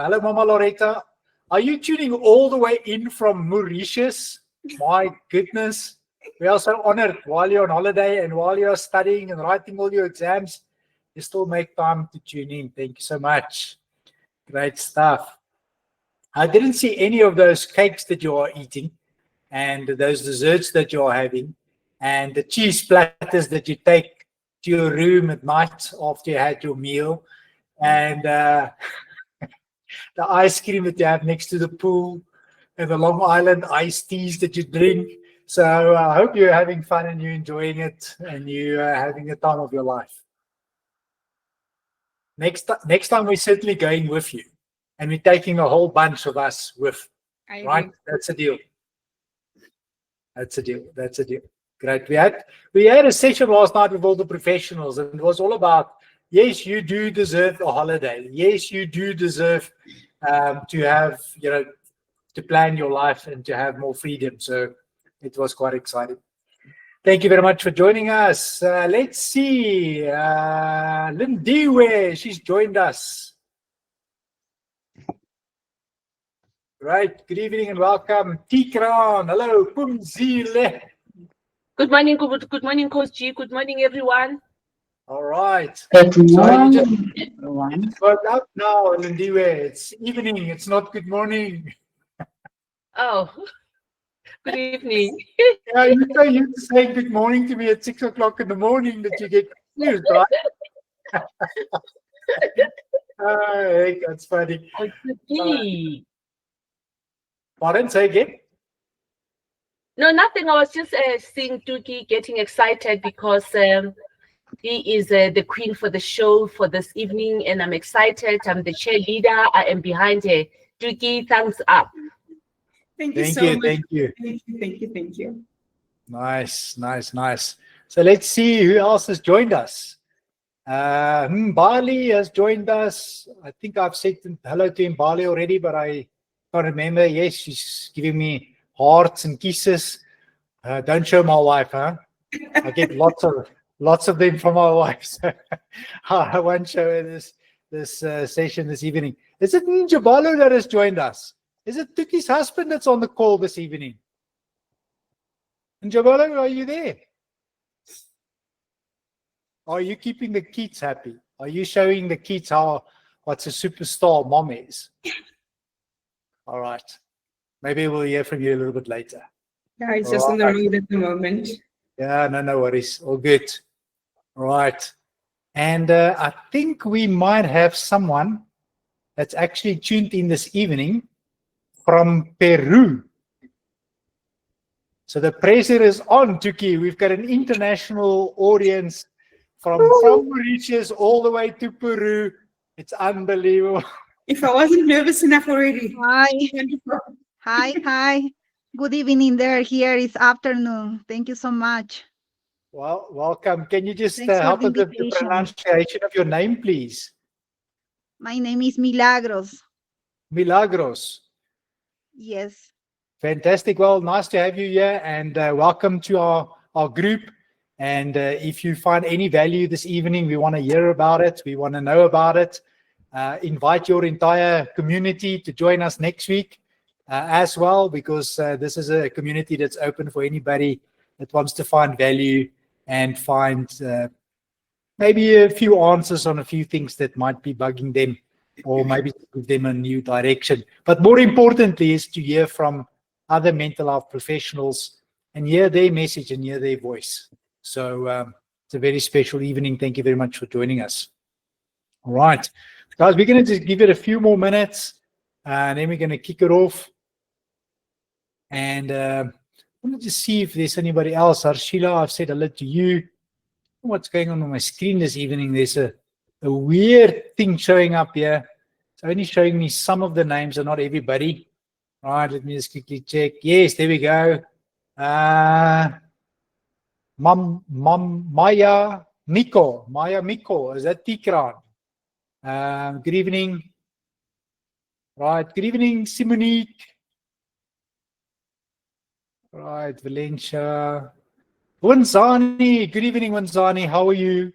Hello, Mama Loretta. Are you tuning all the way in from Mauritius? My goodness. We are so honored while you're on holiday and while you're studying and writing all your exams, you still make time to tune in. Thank you so much. Great stuff. I didn't see any of those cakes that you are eating and those desserts that you're having and the cheese platters that you take to your room at night after you had your meal and the ice cream that you have next to the pool and the Long Island iced teas that you drink. So I hope you're having fun and you're enjoying it and you're having the time of your life. Next time we're certainly going with you and we're taking a whole bunch of us with. Right? That's a deal. That's a deal. Great. We had a session last night with all the professionals and it was all about, yes, you do deserve a holiday. Yes, you do deserve to have, to plan your life and to have more freedom. So it was quite exciting. Thank you very much for joining us. Let's see. Lindiwe, she's joined us. Right. Good evening and welcome. Tikran. Hello. Pumzile. Good morning, Coach G. Good morning, everyone. All right. Good morning, everyone. It's worked out now, Lindiwe. It's evening. It's not good morning. Oh, good evening. Yeah, you're so used to saying good morning to me at 6 o'clock in the morning that you get confused, right? Hey, that's funny. Pardon, say again? No, nothing. I was just seeing Tuki getting excited because he is the queen for the show for this evening, and I'm excited. I'm the cheerleader. I am behind her. Tuki, thumbs up. Thank you so much. Thank you. Thank you. Nice. So let's see who else has joined us. Bali has joined us. I think I've said hello to Bali already, but I can't remember. Yes, she's giving me hearts and kisses. Don't show my wife, huh? I get lots of them from my wife. So I won't show her this session this evening. Is it Njabalo that has joined us? Is it Tuki's husband that's on the call this evening? Njabalo, are you there? Are you keeping the kids happy? Are you showing the kids what's a superstar mom is? All right. Maybe we'll hear from you a little bit later. Yeah, it's just on the road at the moment. Yeah, no worries. All good. All right. And I think we might have someone that's actually tuned in this evening from Peru. So the pressure is on, Tuki. We've got an international audience from Mauritius all the way to Peru. It's unbelievable. If I wasn't nervous enough already. Hi. Good evening there. Here is afternoon. Thank you so much. Well, welcome. Can you just Thanks help for with the the invitation. pronunciation of your name, please? My name is Milagros. Milagros. Yes. Fantastic. Well, nice to have you here and welcome to our group. And if you find any value this evening, we want to hear about it. We want to know about it. Invite your entire community to join us next week as well, because this is a community that's open for anybody that wants to find value and find maybe a few answers on a few things that might be bugging them, or maybe give them a new direction. But more importantly is to hear from other mental health professionals and hear their message and hear their voice. So it's a very special evening. Thank you very much for joining us. All right, guys, we're going to just give it a few more minutes and then we're going to kick it off. And let me just see if there's anybody else. Arshila, I've said hello to you. What's going on my screen this evening? There's a weird thing showing up here. It's only showing me some of the names and not everybody. All right, let me just quickly check. Yes, there we go. Maya Miko, is that Tikran? Good evening. Right, good evening, Simonique. Right, Valencia. Wanzani, good evening, Wanzani. How are you?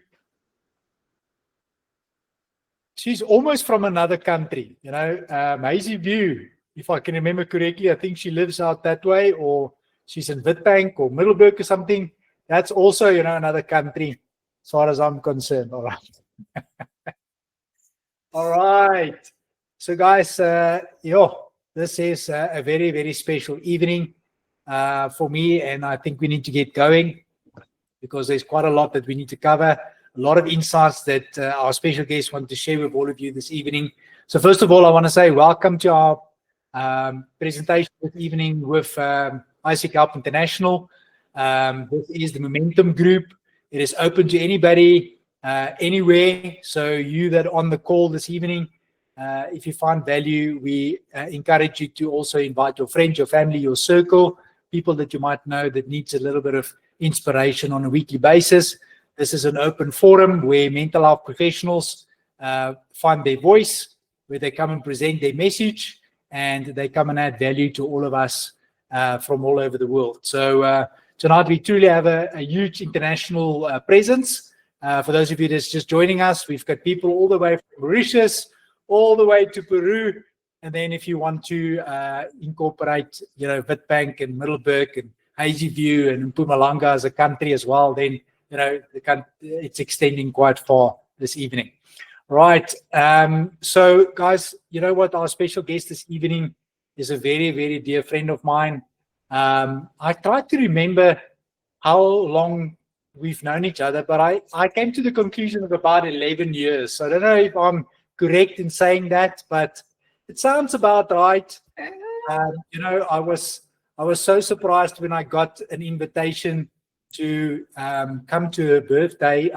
she's almost from another country, you know, Hazy View, if I can remember correctly. I think she lives out that way, or she's in Witbank or Middelburg or something. That's also, you know, another country as far as I'm concerned. All right. All right. So guys, this is a very, very special evening for me, and I think we need to get going because there's quite a lot that we need to cover, a lot of insights that our special guests want to share with all of you this evening. So first of all, I want to say welcome to our presentation this evening with Isaac Help International. This is the Momentum Group. It is open to anybody, anywhere. So you that are on the call this evening, if you find value, we encourage you to also invite your friends, your family, your circle, people that you might know that needs a little bit of inspiration on a weekly basis. This is an open forum where mental health professionals find their voice, where they come and present their message, and they come and add value to all of us from all over the world. So tonight we truly have a huge international presence. For those of you that's just joining us, we've got people all the way from Mauritius, all the way to Peru. And then if you want to incorporate, you know, Witbank and Middelburg and Hazy View and Mpumalanga as a country as well, then, you know, it's extending quite far this evening. Right. So guys, you know what? Our special guest this evening is a very, very dear friend of mine. I tried to remember how long we've known each other, but I came to the conclusion of about 11 years. So I don't know if I'm correct in saying that, but it sounds about right. You know, I was so surprised when I got an invitation to come to her birthday,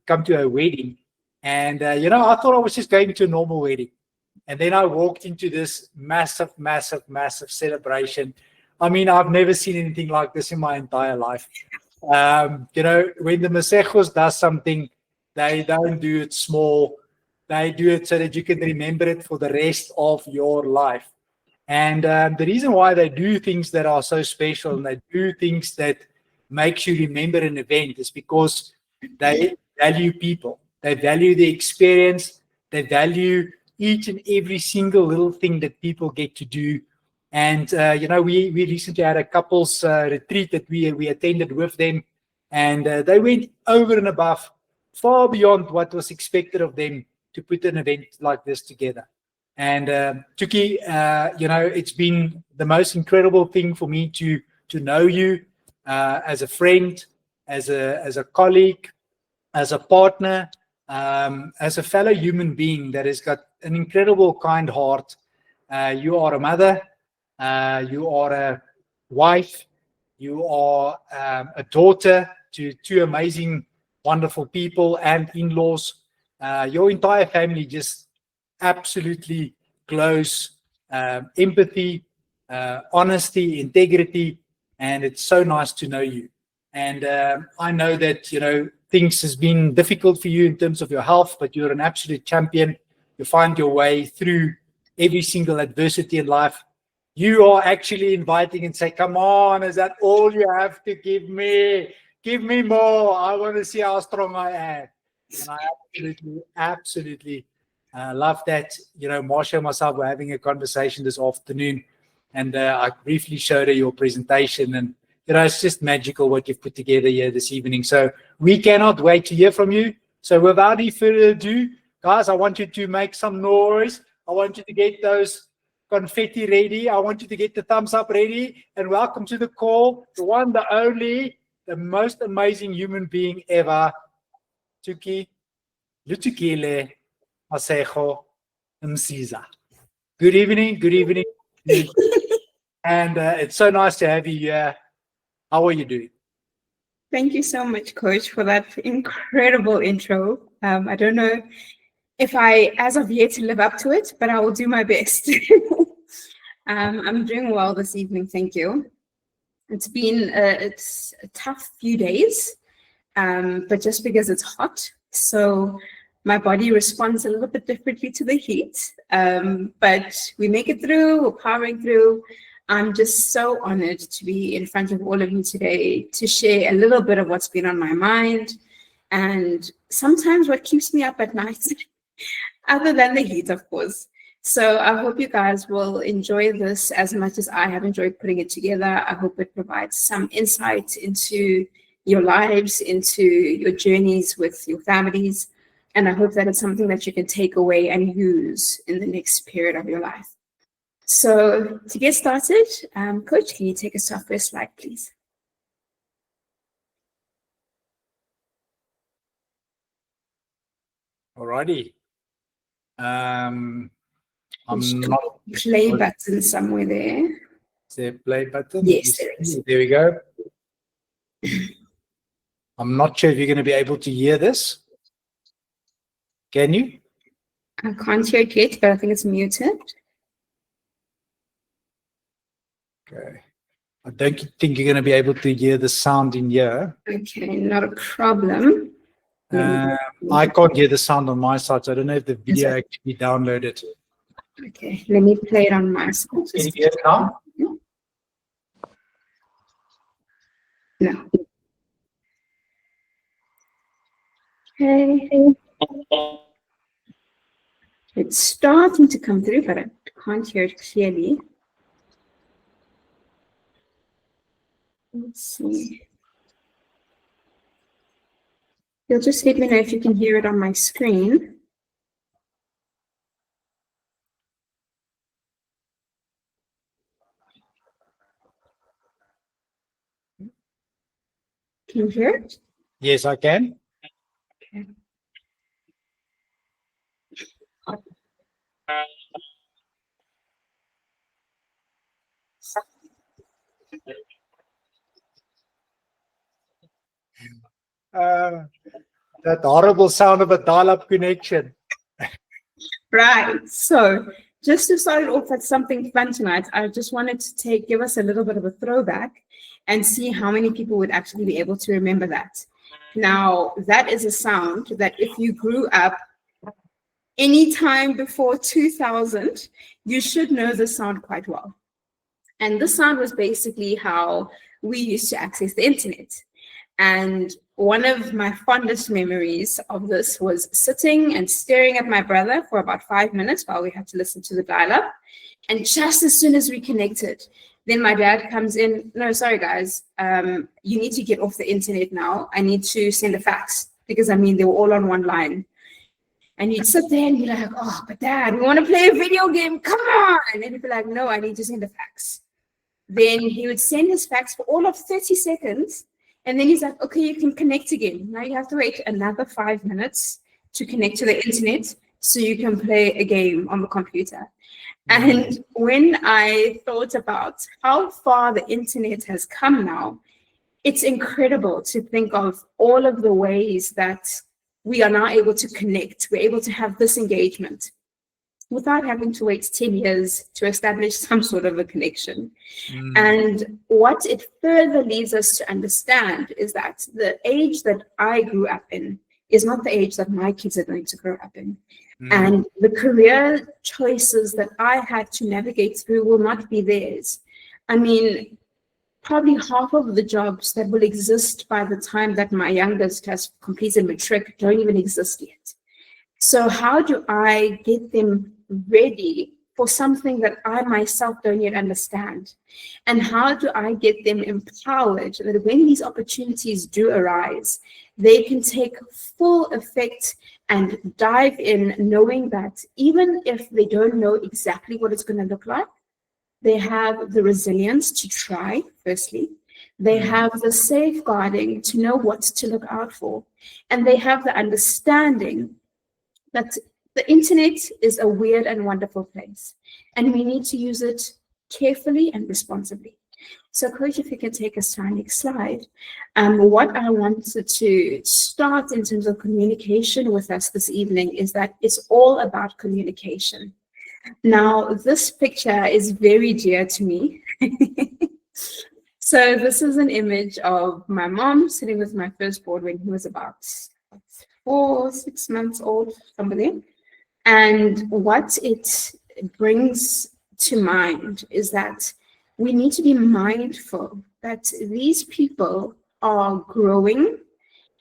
come to her wedding. And, you know, I thought I was just going to a normal wedding. And then I walked into this massive, massive, massive celebration. I mean, I've never seen anything like this in my entire life. You know, when the Masechos does something, they don't do it small. They do it so that you can remember it for the rest of your life. And the reason why they do things that are so special and they do things that makes you remember an event is because they value people. They value the experience. They value each and every single little thing that people get to do. And, you know, we recently had a couples retreat that we attended with them. And they went over and above, far beyond what was expected of them to put an event like this together. And Tuki, you know, it's been the most incredible thing for me to know you as a friend, as a colleague, as a partner, as a fellow human being that has got an incredible kind heart. You are a mother, you are a wife, you are a daughter to two amazing, wonderful people and in-laws. Your entire family just absolutely glows empathy, honesty, integrity, and it's so nice to know you. And I know that, you know, things has been difficult for you in terms of your health, but you're an absolute champion. You find your way through every single adversity in life. You are actually inviting and say, come on, is that all you have to give me? Give me more. I want to see how strong I am. And I absolutely love that. You know, Marsha and myself were having a conversation this afternoon, and I briefly showed her your presentation, and you know, it's just magical what you've put together here this evening. So we cannot wait to hear from you. So without any further ado, guys, I want you to make some noise. I want you to get those confetti ready. I want you to get the thumbs up ready. And welcome to the call, the one, the only, the most amazing human being ever, Letukile Msiza. Good evening. Good evening. And it's so nice to have you here. How are you doing? Thank you so much, Coach, for that incredible intro. I don't know if I, as of yet, live up to it, but I will do my best. I'm doing well this evening, thank you. It's been a tough few days, but just because it's hot, so my body responds a little bit differently to the heat. But we make it through, we're powering through. I'm just so honored to be in front of all of you today to share a little bit of what's been on my mind and sometimes what keeps me up at night. other than the heat, of course. So I hope you guys will enjoy this as much as I have enjoyed putting it together. I hope it provides some insight into your lives, into your journeys with your families. And I hope that it's something that you can take away and use in the next period of your life. So to get started, Coach, can you take us to our first slide, please? Alrighty. I'm not. Play button somewhere there. Is there a play button? Yes, there is. There we go. I'm not sure if you're going to be able to hear this. Can you? I can't hear it yet, but I think it's muted. Okay. I don't think you're going to be able to hear the sound in here. Okay, not a problem. I can't hear the sound on my side, so I don't know if the video actually downloaded. Okay, let me play it on my side. Can you hear it now? No. Okay. It's starting to come through, but I can't hear it clearly. Let's see. You'll just let me know if you can hear it on my screen. Can you hear it? Yes, I can. Okay. That horrible sound of a dial-up connection. Right. So just to start it off with something fun tonight, I just wanted to give us a little bit of a throwback and see how many people would actually be able to remember that. Now, that is a sound that if you grew up anytime before 2000, you should know the sound quite well. And this sound was basically how we used to access the internet. And one of my fondest memories of this was sitting and staring at my brother for about 5 minutes while we had to listen to the dial-up. And just as soon as we connected, then my dad comes in, no, sorry guys, you need to get off the internet now. I need to send a fax, because I mean, they were all on one line. And you'd sit there and be like, oh, but dad, we want to play a video game, come on. And he'd be like, no, I need to send a fax. Then he would send his fax for all of 30 seconds. And then he's like, okay, you can connect again. Now you have to wait another 5 minutes to connect to the internet so you can play a game on the computer. And when I thought about how far the internet has come now, it's incredible to think of all of the ways that we are now able to connect. We're able to have this engagement without having to wait 10 years to establish some sort of a connection. And what it further leads us to understand is that the age that I grew up in is not the age that my kids are going to grow up in. And the career choices that I had to navigate through will not be theirs. I mean, probably half of the jobs that will exist by the time that my youngest has completed matric don't even exist yet. So how do I get them ready for something that I myself don't yet understand? And how do I get them empowered that when these opportunities do arise, they can take full effect and dive in, knowing that even if they don't know exactly what it's going to look like, they have the resilience to try, firstly. They have the safeguarding to know what to look out for. And they have the understanding that the internet is a weird and wonderful place, and we need to use it carefully and responsibly. So, Coach, if you can take us to our next slide. What I wanted to start in terms of communication with us this evening is that it's all about communication. Now, this picture is very dear to me. So this is an image of my mom sitting with my firstborn when he was about 4, 6 months old, somebody. And what it brings to mind is that we need to be mindful that these people are growing,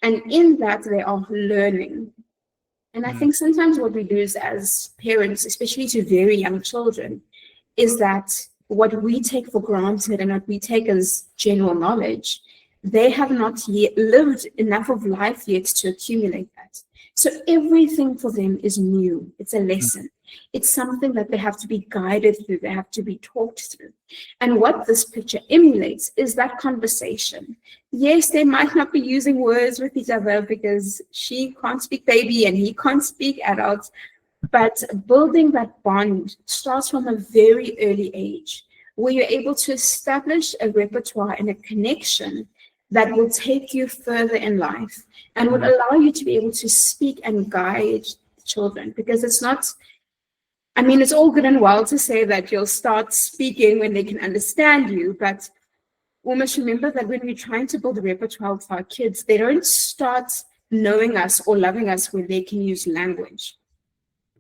and in that they are learning. And I think sometimes what we do is, as parents, especially to very young children, is that what we take for granted and what we take as general knowledge, they have not yet lived enough of life yet to accumulate that. So everything for them is new. It's a lesson. It's something that they have to be guided through. They have to be talked through. And what this picture emulates is that conversation. Yes, they might not be using words with each other because she can't speak baby and he can't speak adult, but building that bond starts from a very early age, where you're able to establish a repertoire and a connection that will take you further in life and would allow you to be able to speak and guide children. Because it's not, I mean, it's all good and well to say that you'll start speaking when they can understand you, but we must remember that when we're trying to build a repertoire for our kids, they don't start knowing us or loving us when they can use language.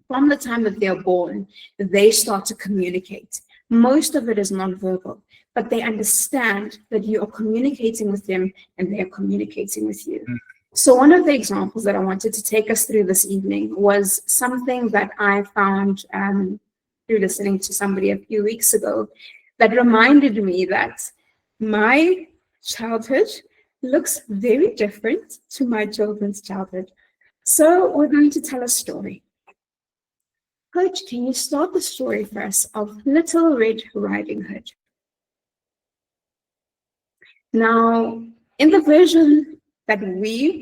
From the time that they're born, they start to communicate. Most of it is nonverbal, but they understand that you are communicating with them and they are communicating with you. So one of the examples that I wanted to take us through this evening was something that I found through listening to somebody a few weeks ago that reminded me that my childhood looks very different to my children's childhood. So we're going to tell a story. Coach, can you start the story for us of Little Red Riding Hood? Now, in the version that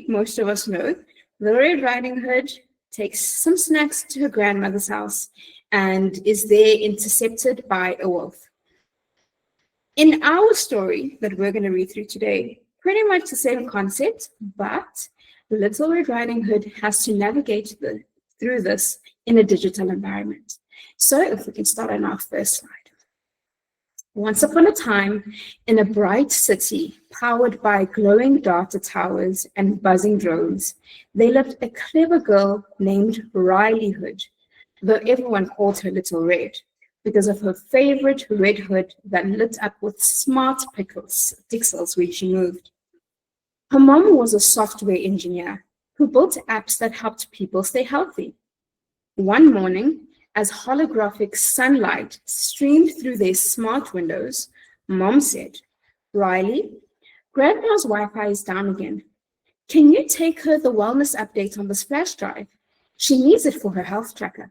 most of us know, Little Red Riding Hood takes some snacks to her grandmother's house and is there intercepted by a wolf. In our story that we're going to read through today, pretty much the same concept, but Little Red Riding Hood has to navigate through this in a digital environment. So if we can start on our first slide. Once upon a time, in a bright city powered by glowing data towers and buzzing drones, there lived a clever girl named Riley Hood, though everyone called her Little Red because of her favorite red hood that lit up with smart pixels when she moved. Her mom was a software engineer who built apps that helped people stay healthy. One morning, as holographic sunlight streamed through their smart windows, Mom said, "Riley, Grandma's Wi-Fi is down again. Can you take her the wellness update on this flash drive? She needs it for her health tracker."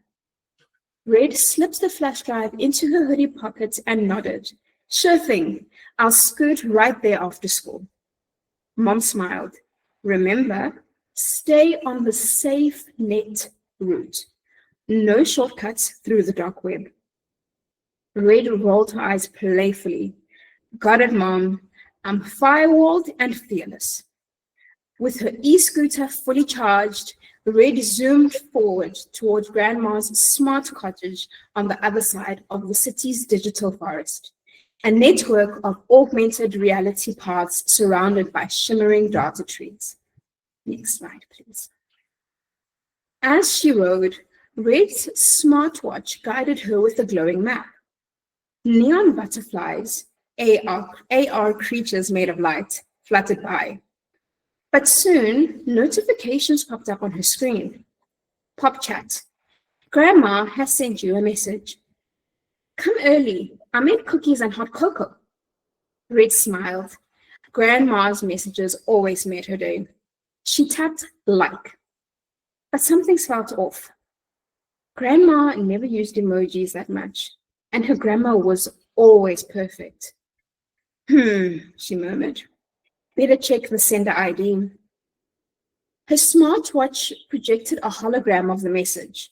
Red slipped the flash drive into her hoodie pocket and nodded. "Sure thing, I'll scoot right there after school." Mom smiled. "Remember, stay on the safe net route. No shortcuts through the dark web." Red rolled her eyes playfully. "Got it, Mom. I'm firewalled and fearless." With her e-scooter fully charged, Red zoomed forward towards Grandma's smart cottage on the other side of the city's digital forest, a network of augmented reality paths surrounded by shimmering data trees. Next slide, please. As she rode, Red's smartwatch guided her with a glowing map. Neon butterflies, AR creatures made of light, fluttered by. But soon, notifications popped up on her screen. Pop chat. "Grandma has sent you a message. Come early. I made cookies and hot cocoa." Red smiled. Grandma's messages always made her day. She tapped like. But something felt off. Grandma never used emojis that much, and her grammar was always perfect. She murmured. Better check the sender ID. Her smartwatch projected a hologram of the message.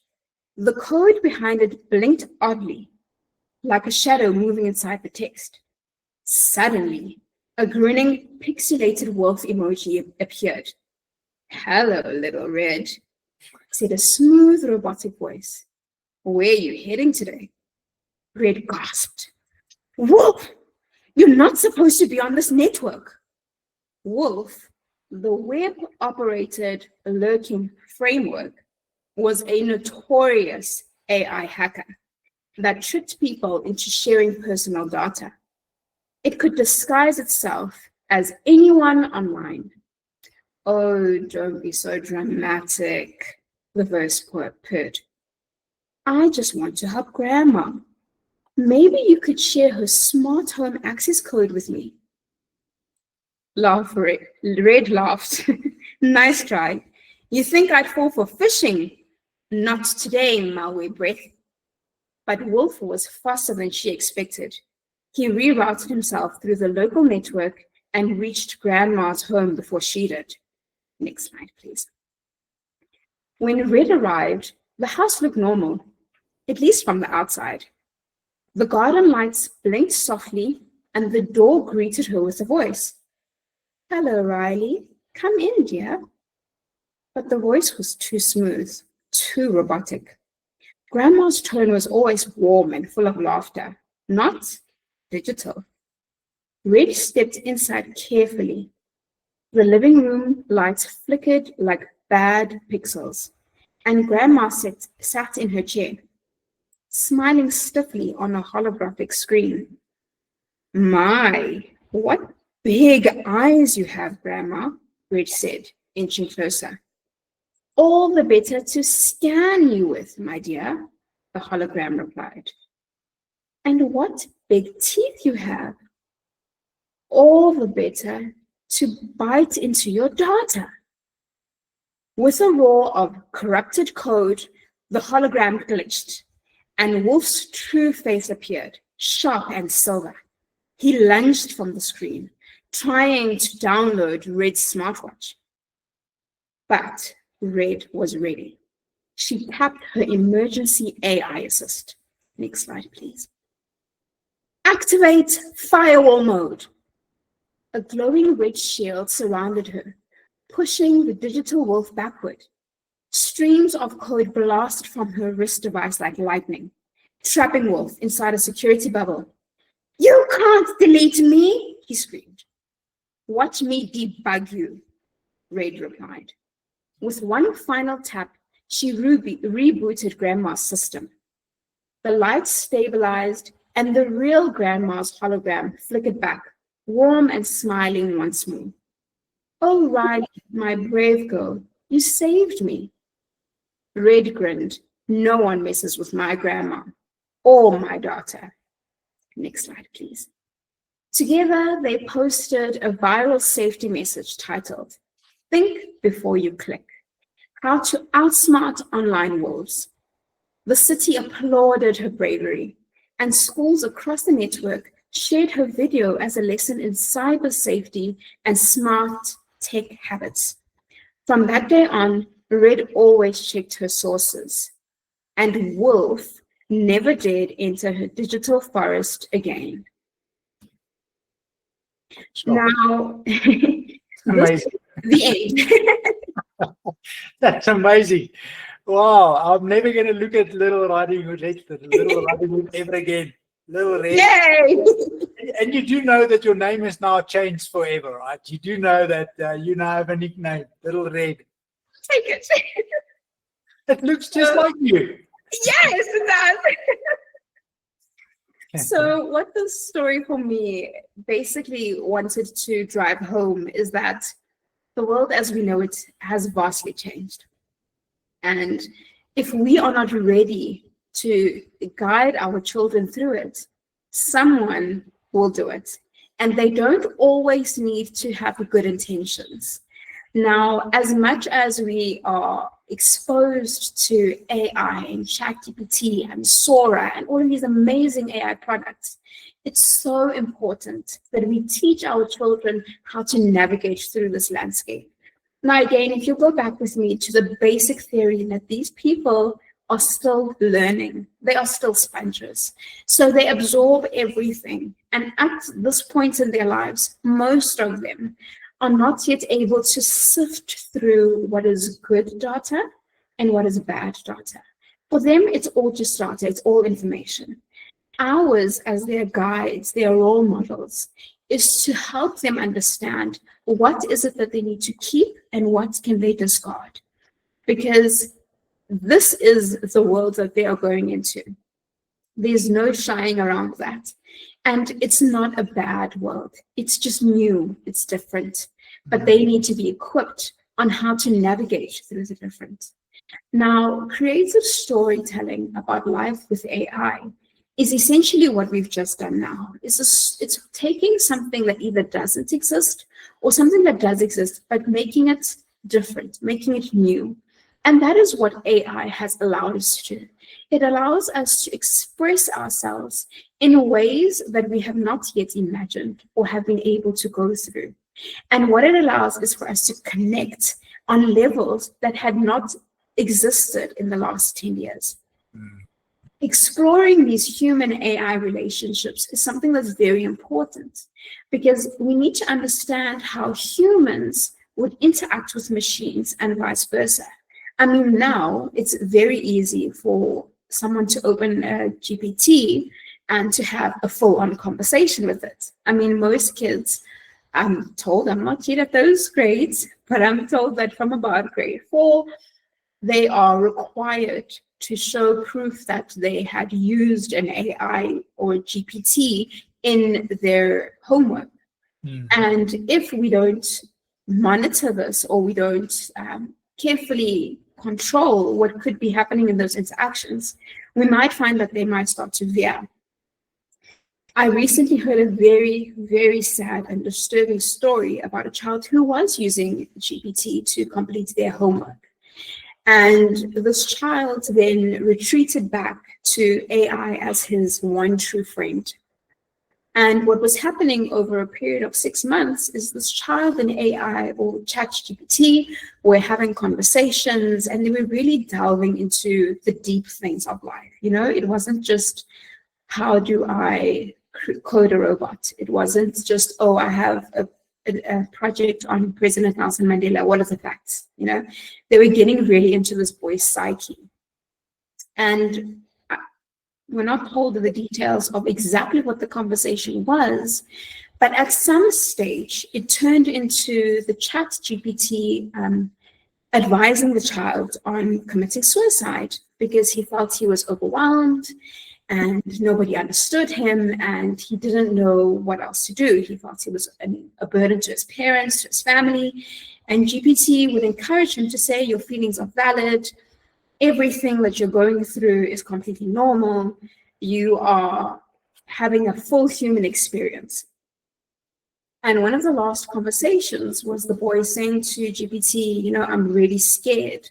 The code behind it blinked oddly, like a shadow moving inside the text. Suddenly, a grinning, pixelated wolf emoji appeared. "Hello, Little Red," said a smooth robotic voice. "Where are you heading today?" Red gasped. "Wolf! You're not supposed to be on this network." Wolf, the web-operated lurking framework, was a notorious AI hacker that tricked people into sharing personal data. It could disguise itself as anyone online. "Oh, don't be so dramatic," the voice purred. I just want to help Grandma. Maybe you could share her smart home access code with me. Red laughed. Nice try. You think I'd fall for phishing? Not today, malware breath. But Wolf was faster than she expected. He rerouted himself through the local network and reached Grandma's home before she did. Next slide, please. When Red arrived, the house looked normal, at least from the outside. The garden lights blinked softly, and the door greeted her with a voice. Hello, Riley. Come in, dear. But the voice was too smooth, too robotic. Grandma's tone was always warm and full of laughter, not digital. Red stepped inside carefully. The living room lights flickered like bad pixels, and Grandma sat in her chair, smiling stiffly on a holographic screen. My, what big eyes you have, Grandma, Red said, inching closer. All the better to scan you with, my dear, the hologram replied. And what big teeth you have. All the better to bite into your data. With a roar of corrupted code, the hologram glitched, and Wolf's true face appeared, sharp and silver. He lunged from the screen, trying to download Red's smartwatch. But Red was ready. She tapped her emergency AI assist. Next slide, please. Activate firewall mode. A glowing red shield surrounded her, pushing the digital wolf backward. Streams of code blasted from her wrist device like lightning, trapping Wolf inside a security bubble. You can't delete me, he screamed. Watch me debug you, Red replied. With one final tap, she rebooted Grandma's system. The lights stabilized, and the real Grandma's hologram flickered back, warm and smiling once more. Oh, Riley, my brave girl, you saved me. Red grinned. No one messes with my grandma or my daughter. Next slide, please. Together, they posted a viral safety message titled, Think Before You Click, How to Outsmart Online Wolves. The city applauded her bravery, and schools across the network shared her video as a lesson in cyber safety and smart tech habits. From that day on, Red always checked her sources, and Wolf never dared enter her digital forest again. Sure. Now, Amazing. the end. That's amazing. Wow, I'm never going to look at Little Riding Hood, Little Riding Hood ever again. Little Red. Yay! And you do know that your name is now changed forever, right? You do know that you now have a nickname, Little Red. Take it. It looks just like you. Yes, it does. So what the story for me basically wanted to drive home is that the world as we know it has vastly changed. And if we are not ready to guide our children through it, someone will do it. And they don't always need to have good intentions. Now, as much as we are exposed to AI and ChatGPT and Sora and all of these amazing AI products, it's so important that we teach our children how to navigate through this landscape. Now, again, if you go back with me to the basic theory that these people are still learning, they are still sponges. So they absorb everything. And at this point in their lives, most of them are not yet able to sift through what is good data and what is bad data. For them, it's all just data, it's all information. Ours, as their guides, their role models, is to help them understand what is it that they need to keep and what can they discard. Because this is the world that they are going into. There's no shying around that. And it's not a bad world. It's just new, it's different. But they need to be equipped on how to navigate through the different. Now, creative storytelling about life with AI is essentially what we've just done now. It's taking something that either doesn't exist or something that does exist, but making it different, making it new. And that is what AI has allowed us to do. It allows us to express ourselves in ways that we have not yet imagined or have been able to go through. And what it allows is for us to connect on levels that had not existed in the last 10 years. Exploring these human AI relationships is something that's very important because we need to understand how humans would interact with machines and vice versa. I mean, now it's very easy for someone to open a GPT and to have a full-on conversation with it. I mean, most kids, I'm told, I'm not yet at those grades, but I'm told that from about grade 4, they are required to show proof that they had used an AI or GPT in their homework. And if we don't monitor this or we don't carefully control what could be happening in those interactions, we might find that they might start to veer. I recently heard a very, very sad and disturbing story about a child who was using GPT to complete their homework. And this child then retreated back to AI as his one true friend. And what was happening over a period of 6 months is this child and AI or ChatGPT were having conversations, and they were really delving into the deep things of life. You know, it wasn't just how do I code a robot. It wasn't just, oh, I have a project on President Nelson Mandela. What are the facts? You know, they were getting really into this boy's psyche. And we're not told the details of exactly what the conversation was, but at some stage, it turned into the ChatGPT advising the child on committing suicide because he felt he was overwhelmed and nobody understood him and he didn't know what else to do. He felt he was a burden to his parents, to his family, and GPT would encourage him to say, your feelings are valid. Everything that you're going through is completely normal. You are having a full human experience. And one of the last conversations was the boy saying to GPT, you know, I'm really scared.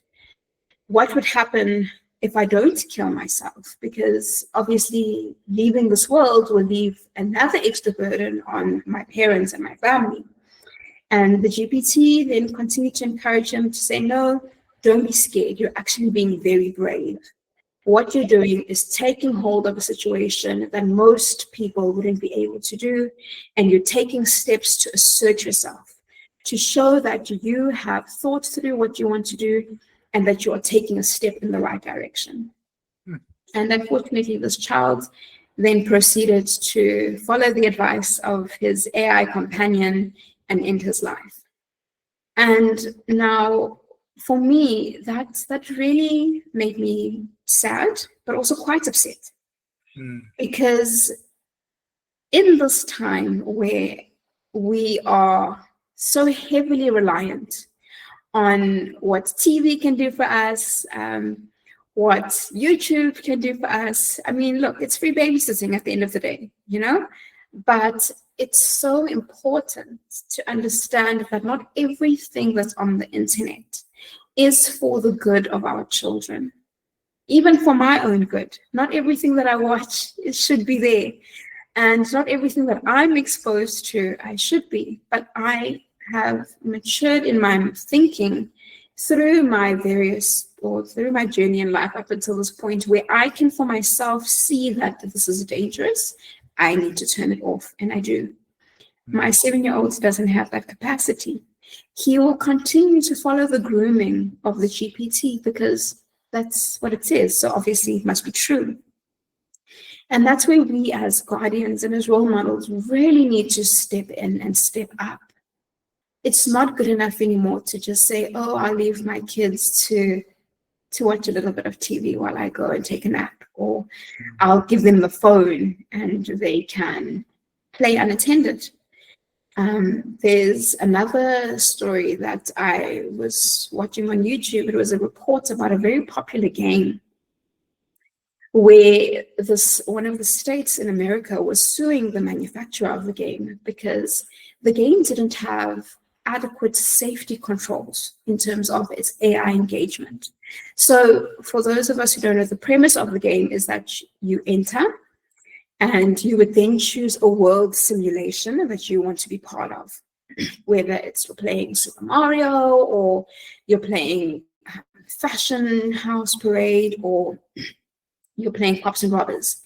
What would happen if I don't kill myself? Because obviously leaving this world will leave another extra burden on my parents and my family. And the GPT then continued to encourage him to say, no, don't be scared. You're actually being very brave. What you're doing is taking hold of a situation that most people wouldn't be able to do, and you're taking steps to assert yourself, to show that you have thought through what you want to do and that you are taking a step in the right direction. And unfortunately, this child then proceeded to follow the advice of his AI companion and end his life. And now, for me, that really made me sad, but also quite upset. Because in this time where we are so heavily reliant on what TV can do for us, what YouTube can do for us. I mean, look, it's free babysitting at the end of the day, you know? But it's so important to understand that not everything that's on the internet is for the good of our children. Even for my own good, not everything that I watch should be there. And not everything that I'm exposed to, I should be. But I have matured in my thinking through my through my journey in life up until this point where I can for myself see that this is dangerous. I need to turn it off, and I do. My 7-year-old doesn't have that capacity. He will continue to follow the grooming of the GPT because that's what it says. So obviously it must be true. And that's where we as guardians and as role models really need to step in and step up. It's not good enough anymore to just say, oh, I'll leave my kids to watch a little bit of TV while I go and take a nap, or I'll give them the phone and they can play unattended. There's another story that I was watching on YouTube. It was a report about a very popular game where one of the states in America was suing the manufacturer of the game because the game didn't have adequate safety controls in terms of its AI engagement. So for those of us who don't know, the premise of the game is that you enter and you would then choose a world simulation that you want to be part of, whether it's you're playing Super Mario or you're playing Fashion House Parade or you're playing Cops and Robbers.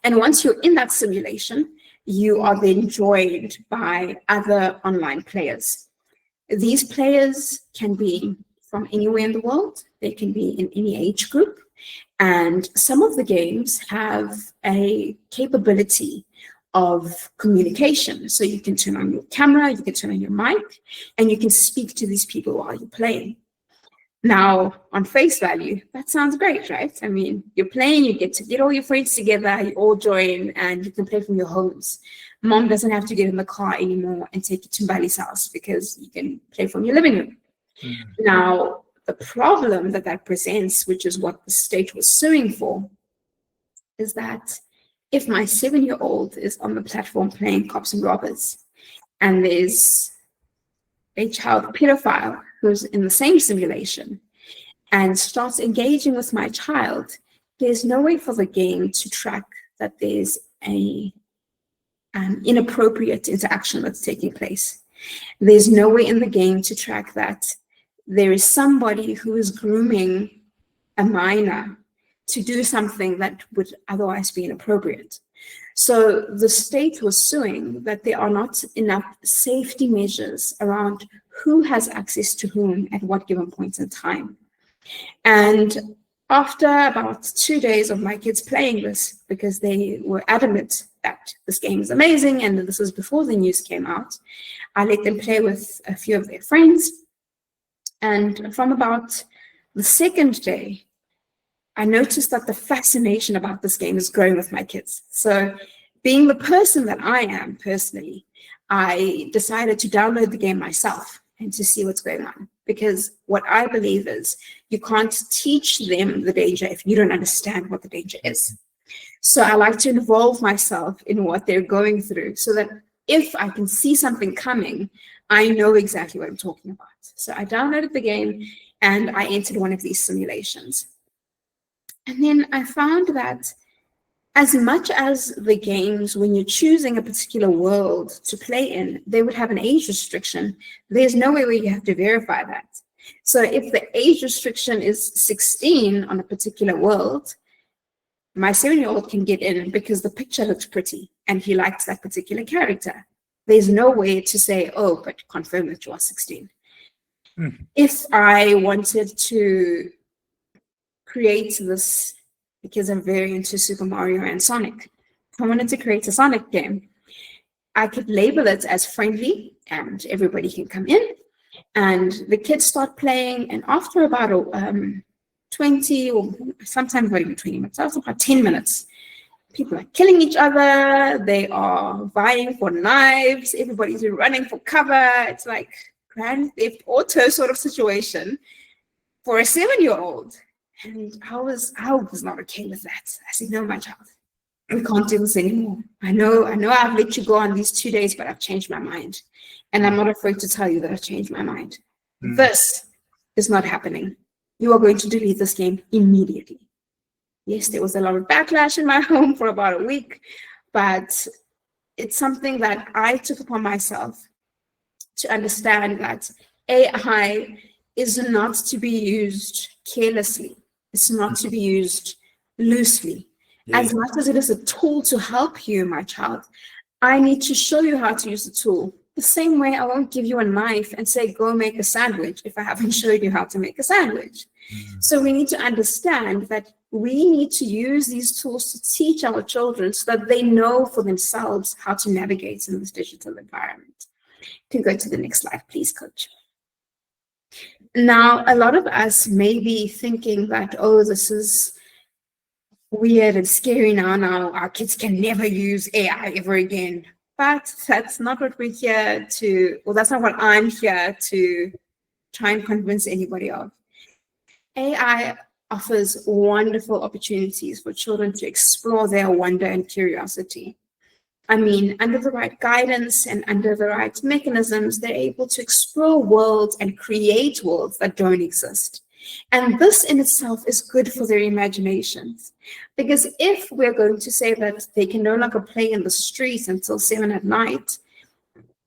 And once you're in that simulation, you are then joined by other online players. These players can be from anywhere in the world. They can be in any age group. And some of the games have a capability of communication. So you can turn on your camera, you can turn on your mic, and you can speak to these people while you're playing. Now, on face value, that sounds great, right? I mean, you're playing, you get to get all your friends together, you all join, and you can play from your homes. Mom doesn't have to get in the car anymore and take you to Mbali's house because you can play from your living room. Now, the problem that presents, which is what the state was suing for, is that if my 7-year-old is on the platform playing Cops and Robbers, and there's a child pedophile who's in the same simulation and starts engaging with my child, there's no way for the game to track that there's an inappropriate interaction that's taking place. There's no way in the game to track that there is somebody who is grooming a minor to do something that would otherwise be inappropriate. So the state was suing that there are not enough safety measures around who has access to whom at what given point in time. And after about 2 days of my kids playing this, because they were adamant that this game is amazing, and this was before the news came out, I let them play with a few of their friends. And from about the second day, I noticed that the fascination about this game is growing with my kids. So being the person that I am personally, I decided to download the game myself and to see what's going on. Because what I believe is you can't teach them the danger if you don't understand what the danger is. So I like to involve myself in what they're going through so that if I can see something coming, I know exactly what I'm talking about. So I downloaded the game and I entered one of these simulations. And then I found that as much as the games, when you're choosing a particular world to play in, they would have an age restriction. There's no way where you have to verify that. So if the age restriction is 16 on a particular world, my 7-year-old can get in because the picture looks pretty and he likes that particular character. There's no way to say, oh, but confirm that you are 16. If I wanted to create this, because I'm very into Super Mario and Sonic, if I wanted to create a Sonic game, I could label it as friendly and everybody can come in and the kids start playing, and after about 20 or sometimes not even 20 minutes, after about 10 minutes, people are killing each other, they are vying for knives, everybody's running for cover. It's like Grand Theft Auto sort of situation for a 7-year-old. And I was not okay with that. I said, no, my child, we can't do this anymore. I know I've let you go on these 2 days, but I've changed my mind. And I'm not afraid to tell you that I've changed my mind. This is not happening. You are going to delete this game immediately. Yes, there was a lot of backlash in my home for about a week, but it's something that I took upon myself to understand that AI is not to be used carelessly. It's not to be used loosely. Yeah. As much as it is a tool to help you, my child, I need to show you how to use the tool. The same way I won't give you a knife and say, go make a sandwich if I haven't showed you how to make a sandwich. So we need to understand that we need to use these tools to teach our children so that they know for themselves how to navigate in this digital environment. You can go to the next slide, please, Coach. Now, a lot of us may be thinking that, oh, this is weird and scary now. Our kids can never use AI ever again. But that's not what we're here to, well, that's not what I'm here to try and convince anybody of. AI offers wonderful opportunities for children to explore their wonder and curiosity. I mean, under the right guidance and under the right mechanisms, they're able to explore worlds and create worlds that don't exist. And this in itself is good for their imaginations. Because if we're going to say that they can no longer play in the streets until 7 at night,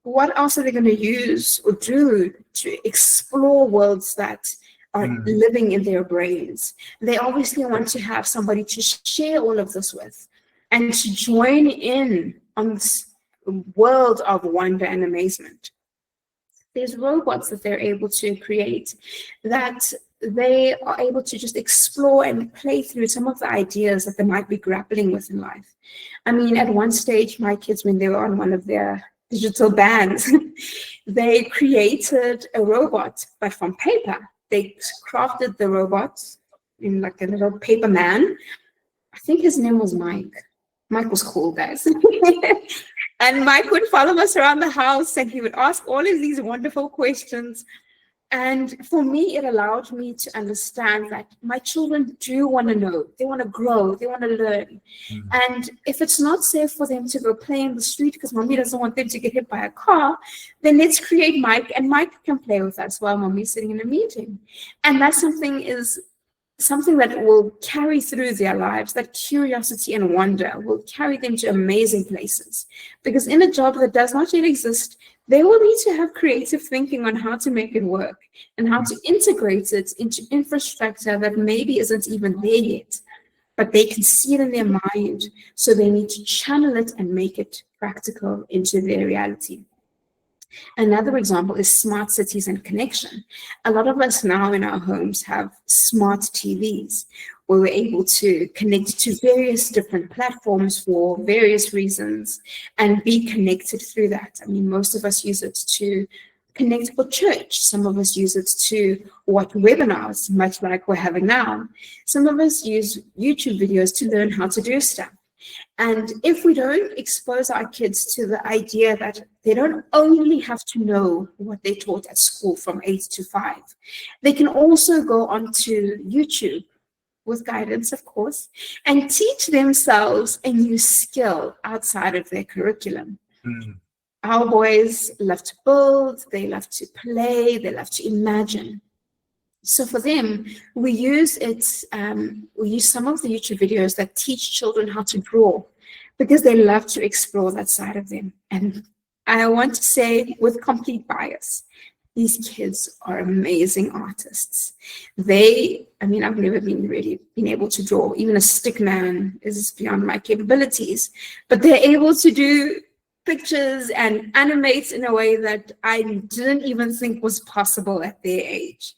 what else are they going to use or do to explore worlds that are living in their brains? They obviously want to have somebody to share all of this with and to join in on this world of wonder and amazement. There's robots that they're able to create that they are able to just explore and play through some of the ideas that they might be grappling with in life. I mean, at one stage, my kids, when they were on one of their digital bands, they created a robot, but from paper. They crafted the robot in like a little paper man. I think his name was Mike. Mike was cool, guys. And Mike would follow us around the house and he would ask all of these wonderful questions. And for me, it allowed me to understand that my children do want to know, they want to grow, they want to learn. And if it's not safe for them to go play in the street because mommy doesn't want them to get hit by a car, then let's create Mike and Mike can play with us while mommy's sitting in a meeting. And that's something that will carry through their lives. That curiosity and wonder will carry them to amazing places. Because in a job that does not yet exist, they will need to have creative thinking on how to make it work and how to integrate it into infrastructure that maybe isn't even there yet, but they can see it in their mind. So they need to channel it and make it practical into their reality. Another example is smart cities and connection. A lot of us now in our homes have smart TVs where we're able to connect to various different platforms for various reasons and be connected through that. I mean, most of us use it to connect for church. Some of us use it to watch webinars, much like we're having now. Some of us use YouTube videos to learn how to do stuff. And if we don't expose our kids to the idea that they don't only have to know what they taught at school from 8 to 5, they can also go onto YouTube with guidance, of course, and teach themselves a new skill outside of their curriculum. Our boys love to build, they love to play, they love to imagine. So for them, we use some of the YouTube videos that teach children how to draw because they love to explore that side of them. And I want to say with complete bias, these kids are amazing artists. I've never been able to draw. Even a stick man is beyond my capabilities, but they're able to do pictures and animate in a way that I didn't even think was possible at their age.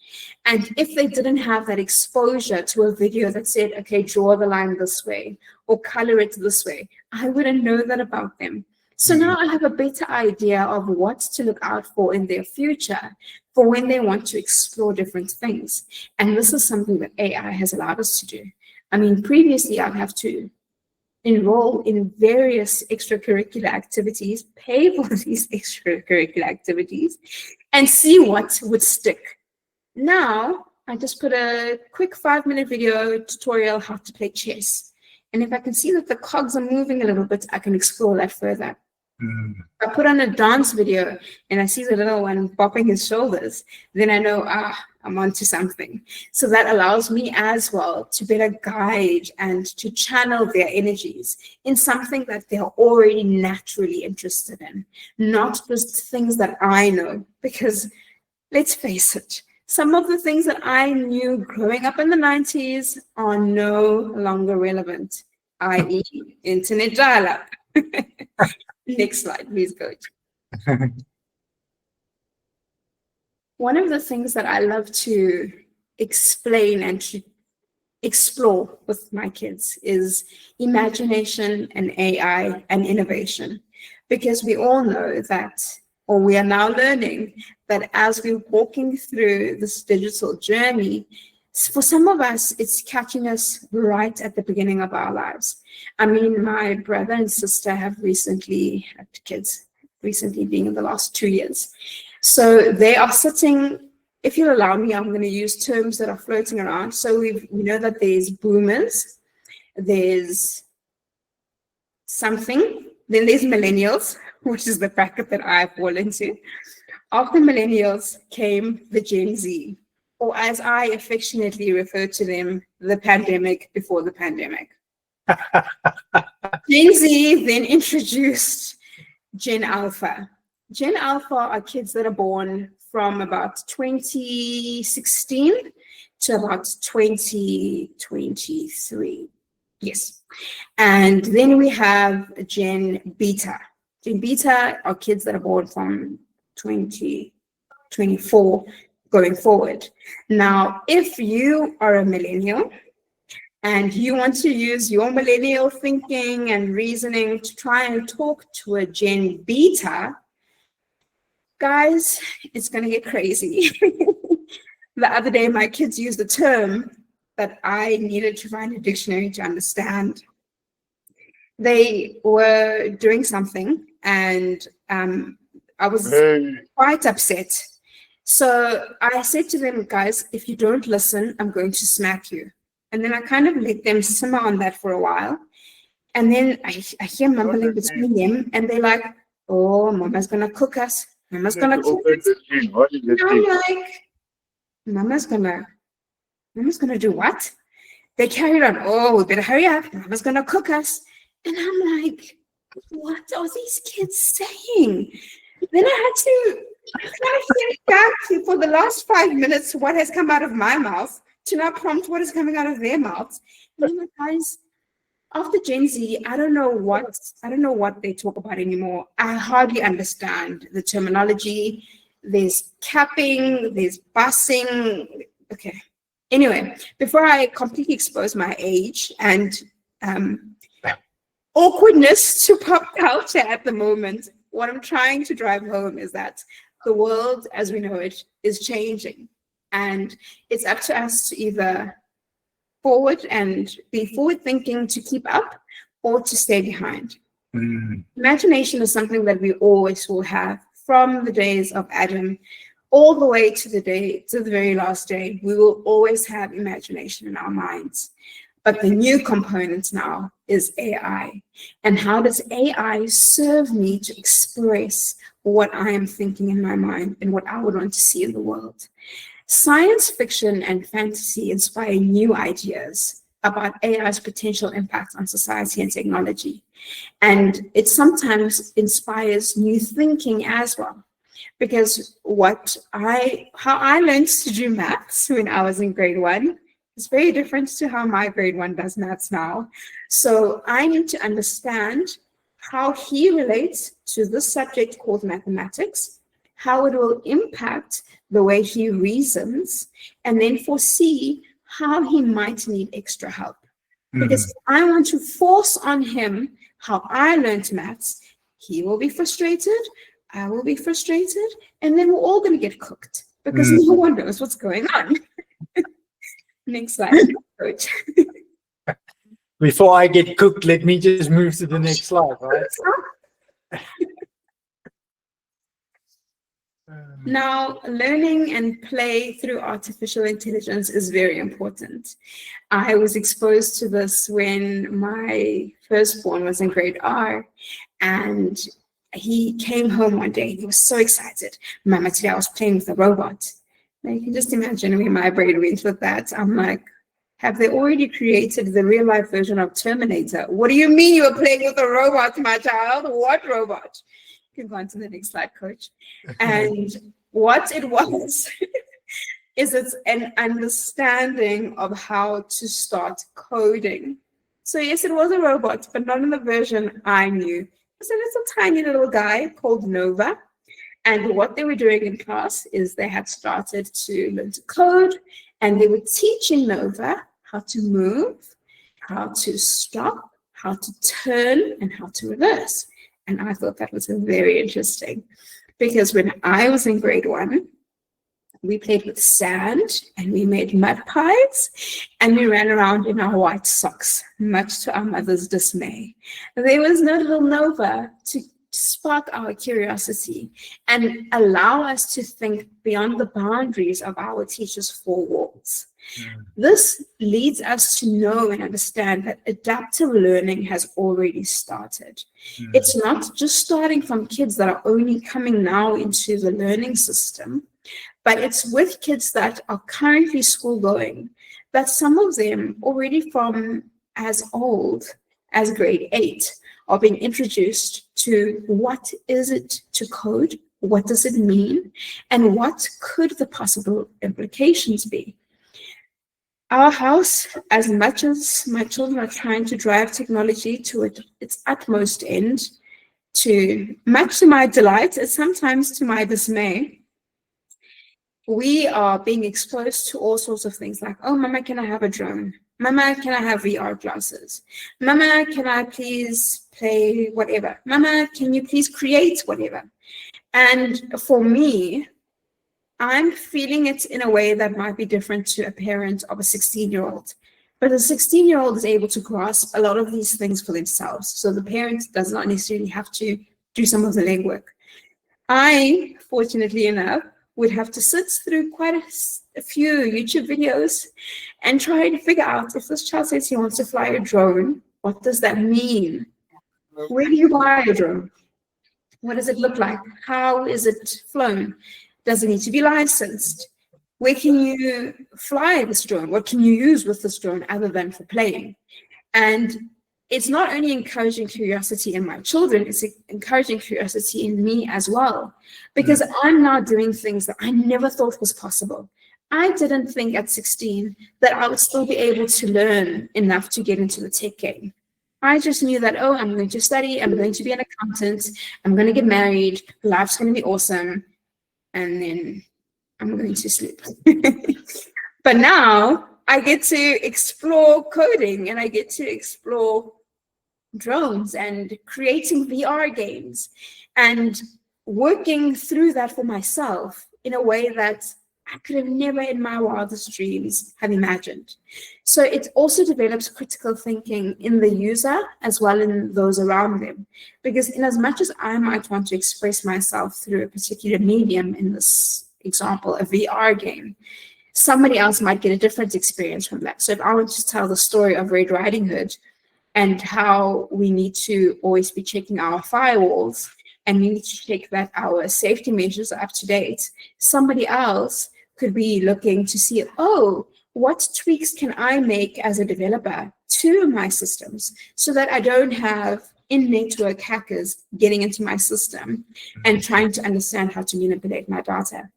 And if they didn't have that exposure to a video that said, okay, draw the line this way or color it this way, I wouldn't know that about them. So now I have a better idea of what to look out for in their future for when they want to explore different things. And this is something that AI has allowed us to do. I mean, previously I'd have to enroll in various extracurricular activities, pay for these extracurricular activities, and see what would stick. Now, I just put a quick 5-minute video tutorial how to play chess. And if I can see that the cogs are moving a little bit, I can explore that further. If I put on a dance video and I see the little one bopping his shoulders, then I know, I'm onto something. So that allows me as well to better guide and to channel their energies in something that they're already naturally interested in, not just things that I know. Because let's face it, some of the things that I knew growing up in the 90s are no longer relevant, i.e. internet dial-up. Next slide, please, Coach. One of the things that I love to explain and to explore with my kids is imagination and AI and innovation. Because we all know that, or we are now learning that as we're walking through this digital journey, For some of us, it's catching us right at the beginning of our lives. I mean, my brother and sister have recently had kids, recently being in the last 2 years. So they are sitting, if you'll allow me, I'm going to use terms that are floating around. So we know that there's boomers, there's something, then there's millennials, which is the bracket that I fall into. After millennials came the Gen Z, or as I affectionately refer to them, the pandemic before the pandemic. Gen Z then introduced Gen Alpha. Gen Alpha are kids that are born from about 2016 to about 2023. Yes. And then we have Gen Beta. Gen Beta are kids that are born from 2024 going forward. Now, if you are a millennial and you want to use your millennial thinking and reasoning to try and talk to a Gen Beta, guys, it's going to get crazy. The other day, my kids used a term that I needed to find a dictionary to understand. They were doing something and I was quite upset. So I said to them, guys, if you don't listen, I'm going to smack you. And then I kind of let them simmer on that for a while. And then I hear mumbling between them and they're like, oh, Mama's going to cook us. Mama's going to cook us. And I'm like, Mama's going to do what? They carried on, oh, we better hurry up. Mama's going to cook us. And I'm like, what are these kids saying? Then I had to think back for the last 5 minutes what has come out of my mouth to now prompt what is coming out of their mouths. And I'm like, guys, after Gen Z, I don't know what they talk about anymore. I hardly understand the terminology. There's capping, there's busing. Okay. Anyway, before I completely expose my age and awkwardness to pop culture at the moment, what I'm trying to drive home is that the world as we know it is changing. And it's up to us to either forward and be forward thinking to keep up or to stay behind. Imagination is something that we always will have from the days of Adam all the way to the very last day. We will always have imagination in our minds. But the new component now is AI. And how does AI serve me to express what I am thinking in my mind and what I would want to see in the world? Science fiction and fantasy inspire new ideas about AI's potential impact on society and technology. And it sometimes inspires new thinking as well. Because how I learned to do maths when I was in grade 1 is very different to how my grade 1 does maths now. So I need to understand how he relates to this subject called mathematics, how it will impact the way he reasons, and then foresee how he might need extra help. Because if I want to force on him how I learned maths, he will be frustrated, I will be frustrated, and then we're all going to get cooked because no one knows what's going on. Next slide, Coach. Before I get cooked, let me just move to the next slide, right? Now, learning and play through artificial intelligence is very important. I was exposed to this when my firstborn was in grade R, and he came home one day. He was so excited. Mama, today I was playing with a robot. Now you can just imagine where my brain went with that. I'm like, have they already created the real life version of Terminator? What do you mean you were playing with a robot, my child? What robot? You can go on to the next slide, Coach. And what it was is it's an understanding of how to start coding. So yes, it was a robot, but not in the version I knew. It was a little tiny little guy called Nova. And what they were doing in class is they had started to learn to code, and they were teaching Nova how to move, how to stop, how to turn, and how to reverse. And I thought that was very interesting, because when I was in grade 1, We played with sand and we made mud pies and we ran around in our white socks, much to our mother's dismay. There was no little Nova to spark our curiosity and allow us to think beyond the boundaries of our teacher's four walls. This leads us to know and understand that adaptive learning has already started. It's not just starting from kids that are only coming now into the learning system, but it's with kids that are currently school going, that some of them already from as old as grade 8 are being introduced to what is it to code, what does it mean, and what could the possible implications be. Our house, as much as my children are trying to drive technology to its utmost end, much to my delight and sometimes to my dismay, we are being exposed to all sorts of things like, oh, Mama, can I have a drone? Mama, can I have VR glasses? Mama, can I please play whatever? Mama, can you please create whatever? And for me, I'm feeling it in a way that might be different to a parent of a 16-year-old. But a 16-year-old is able to grasp a lot of these things for themselves. So the parent does not necessarily have to do some of the legwork. I, fortunately enough, would have to sit through quite a few YouTube videos and try to figure out if this child says he wants to fly a drone, what does that mean? Where do you buy a drone? What does it look like? How is it flown? Does it need to be licensed? Where can you fly this drone? What can you use with this drone other than for playing? And it's not only encouraging curiosity in my children, it's encouraging curiosity in me as well, because I'm now doing things that I never thought was possible. I didn't think at 16 that I would still be able to learn enough to get into the tech game. I just knew that, oh, I'm going to study, I'm going to be an accountant, I'm going to get married, life's going to be awesome, and then I'm going to sleep. But now I get to explore coding and I get to explore drones and creating VR games and working through that for myself in a way that I could have never in my wildest dreams have imagined. So it also develops critical thinking in the user as well in those around them. Because in as much as I might want to express myself through a particular medium, in this example, a VR game, somebody else might get a different experience from that. So if I want to tell the story of Red Riding Hood and how we need to always be checking our firewalls and we need to check that our safety measures are up to date, somebody else could be looking to see, oh, what tweaks can I make as a developer to my systems so that I don't have in-network hackers getting into my system and trying to understand how to manipulate my data.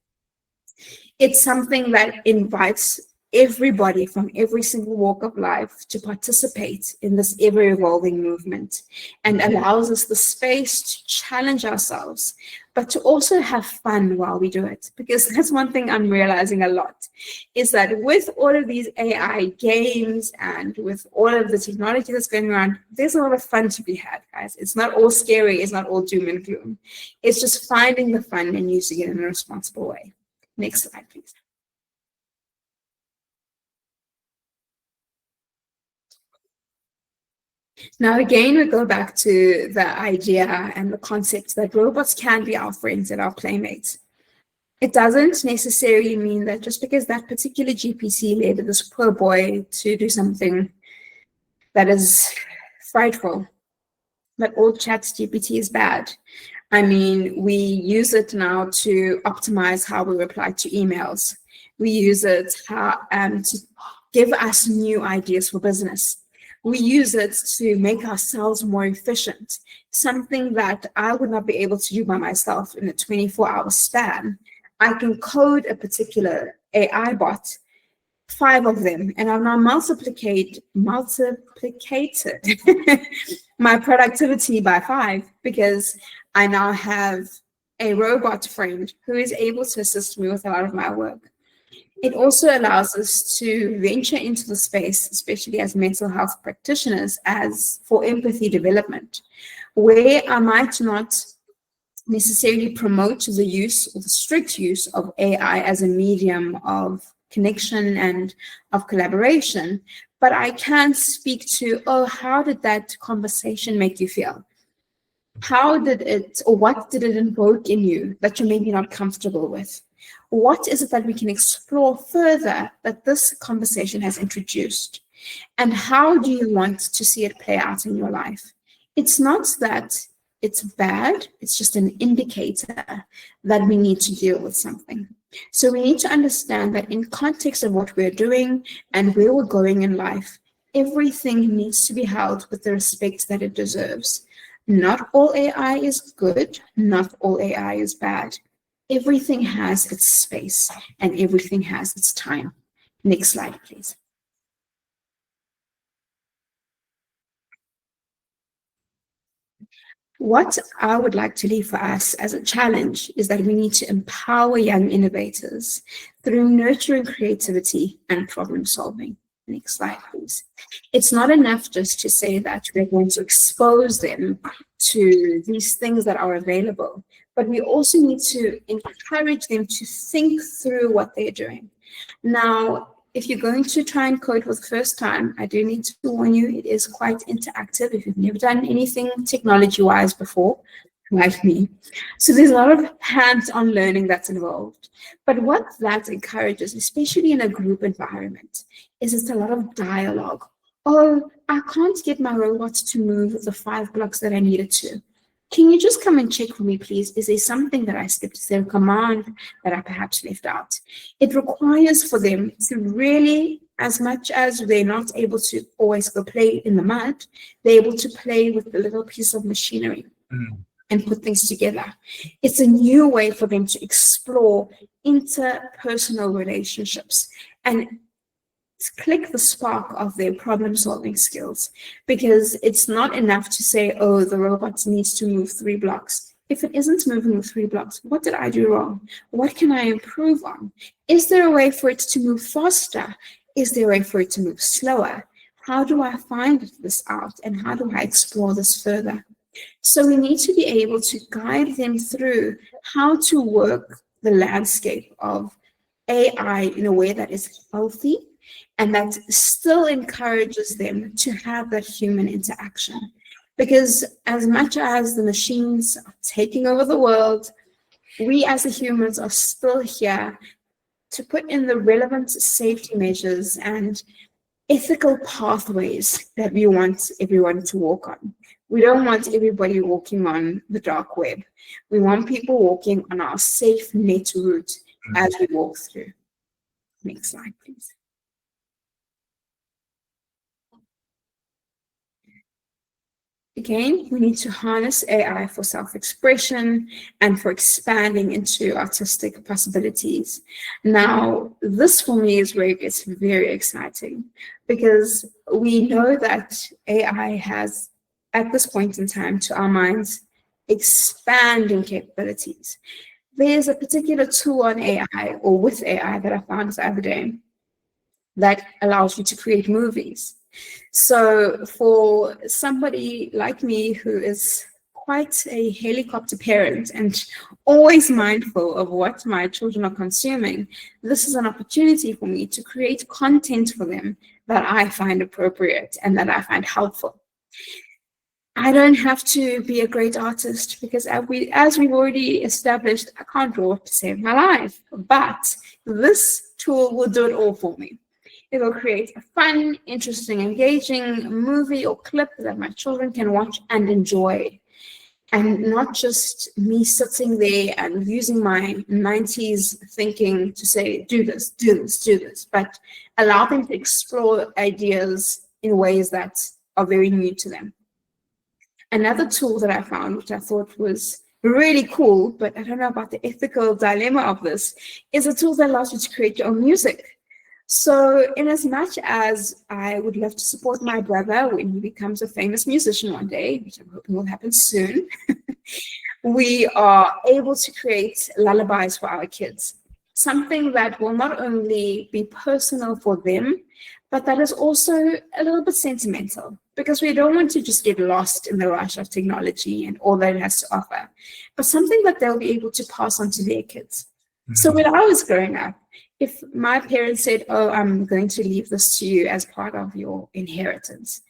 It's something that invites everybody from every single walk of life to participate in this ever-evolving movement and allows us the space to challenge ourselves, but to also have fun while we do it. Because that's one thing I'm realizing a lot, is that with all of these AI games and with all of the technology that's going around, there's a lot of fun to be had, guys. It's not all scary, it's not all doom and gloom. It's just finding the fun and using it in a responsible way. Next slide, please. Now, again, we go back to the idea and the concept that robots can be our friends and our playmates. It doesn't necessarily mean that just because that particular GPT led this poor boy to do something that is frightful, that all ChatGPT is bad. I mean, we use it now to optimize how we reply to emails. We use it to give us new ideas for business. We use it to make ourselves more efficient, something that I would not be able to do by myself in a 24-hour span. I can code a particular AI bot, 5 of them, and I've now multiplicated my productivity by 5 because I now have a robot friend who is able to assist me with a lot of my work. It also allows us to venture into the space, especially as mental health practitioners, as for empathy development, where I might not necessarily promote the use or the strict use of AI as a medium of connection and of collaboration, but I can speak to, oh, how did that conversation make you feel? How did it, or what did it invoke in you that you're maybe not comfortable with? What is it that we can explore further that this conversation has introduced? And how do you want to see it play out in your life? It's not that it's bad, it's just an indicator that we need to deal with something. So we need to understand that in context of what we're doing and where we're going in life, everything needs to be held with the respect that it deserves. Not all AI is good, not all AI is bad. Everything has its space and everything has its time. Next slide, please. What I would like to leave for us as a challenge is that we need to empower young innovators through nurturing creativity and problem solving. Next slide, please. It's not enough just to say that we're going to expose them to these things that are available, but we also need to encourage them to think through what they're doing. Now, if you're going to try and code for the first time, I do need to warn you, it is quite interactive if you've never done anything technology-wise before, like me. So there's a lot of hands-on learning that's involved. But what that encourages, especially in a group environment, is it's a lot of dialogue. Oh, I can't get my robot to move the 5 blocks that I needed to. Can you just come and check for me, please? Is there something that I skipped? Is there a command that I perhaps left out? It requires for them to really, as much as they're not able to always go play in the mud, they're able to play with the little piece of machinery and put things together. It's a new way for them to explore interpersonal relationships and click the spark of their problem-solving skills, because it's not enough to say, oh, the robot needs to move 3 blocks. If it isn't moving the 3 blocks, what did I do wrong? What can I improve on? Is there a way for it to move faster? Is there a way for it to move slower? How do I find this out, and how do I explore this further? So we need to be able to guide them through how to work the landscape of AI in a way that is healthy, and that still encourages them to have that human interaction. Because as much as the machines are taking over the world, we as the humans are still here to put in the relevant safety measures and ethical pathways that we want everyone to walk on. We don't want everybody walking on the dark web. We want people walking on our safe net route as we walk through. Next slide, please. Again, we need to harness AI for self-expression and for expanding into artistic possibilities. Now, this for me is where it gets very exciting, because we know that AI has, at this point in time, to our minds, expanding capabilities. There's a particular tool on AI, or with AI, that I found the other day that allows you to create movies. So for somebody like me who is quite a helicopter parent and always mindful of what my children are consuming, this is an opportunity for me to create content for them that I find appropriate and that I find helpful. I don't have to be a great artist, because as we've already established, I can't draw to save my life, but this tool will do it all for me. It will create a fun, interesting, engaging movie or clip that my children can watch and enjoy. And not just me sitting there and using my 90s thinking to say, do this, do this, do this, but allow them to explore ideas in ways that are very new to them. Another tool that I found, which I thought was really cool, but I don't know about the ethical dilemma of this, is a tool that allows you to create your own music. So in as much as I would love to support my brother when he becomes a famous musician one day, which I'm hoping will happen soon, we are able to create lullabies for our kids. Something that will not only be personal for them, but that is also a little bit sentimental, because we don't want to just get lost in the rush of technology and all that it has to offer, but something that they'll be able to pass on to their kids. So when I was growing up, if my parents said, oh, I'm going to leave this to you as part of your inheritance,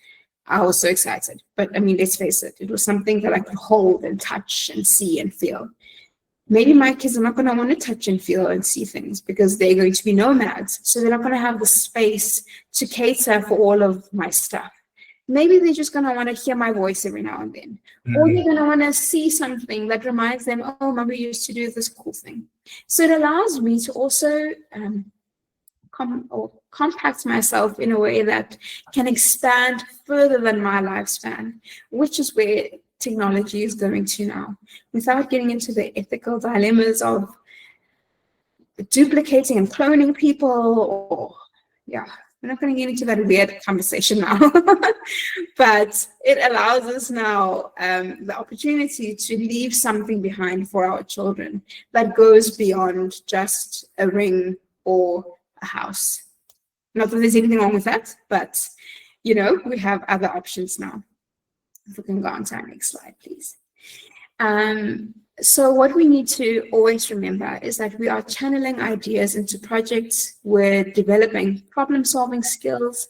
I was so excited. But I mean, let's face it, it was something that I could hold and touch and see and feel. Maybe my kids are not going to want to touch and feel and see things because they're going to be nomads. So they're not going to have the space to cater for all of my stuff. Maybe they're just going to want to hear my voice every now and then. Or they're going to want to see something that reminds them, oh, Mama used to do this cool thing. So it allows me to also compact myself in a way that can expand further than my lifespan, which is where technology is going to now, without getting into the ethical dilemmas of duplicating and cloning people, or we're not going to get into that weird conversation now. But it allows us now the opportunity to leave something behind for our children that goes beyond just a ring or a house. Not that there's anything wrong with that, but you know, we have other options now. If we can go on to our next slide, please. So what we need to always remember is that we are channeling ideas into projects, we're developing problem-solving skills,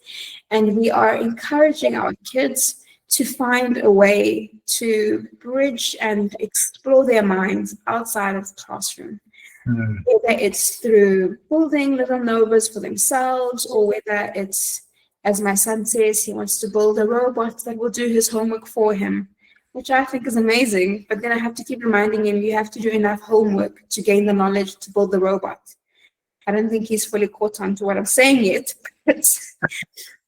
and we are encouraging our kids to find a way to bridge and explore their minds outside of the classroom. Whether it's through building little novas for themselves, or whether it's, as my son says, he wants to build a robot that will do his homework for him, which I think is amazing. But then I have to keep reminding him, you have to do enough homework to gain the knowledge to build the robot. I don't think he's fully caught on to what I'm saying yet, but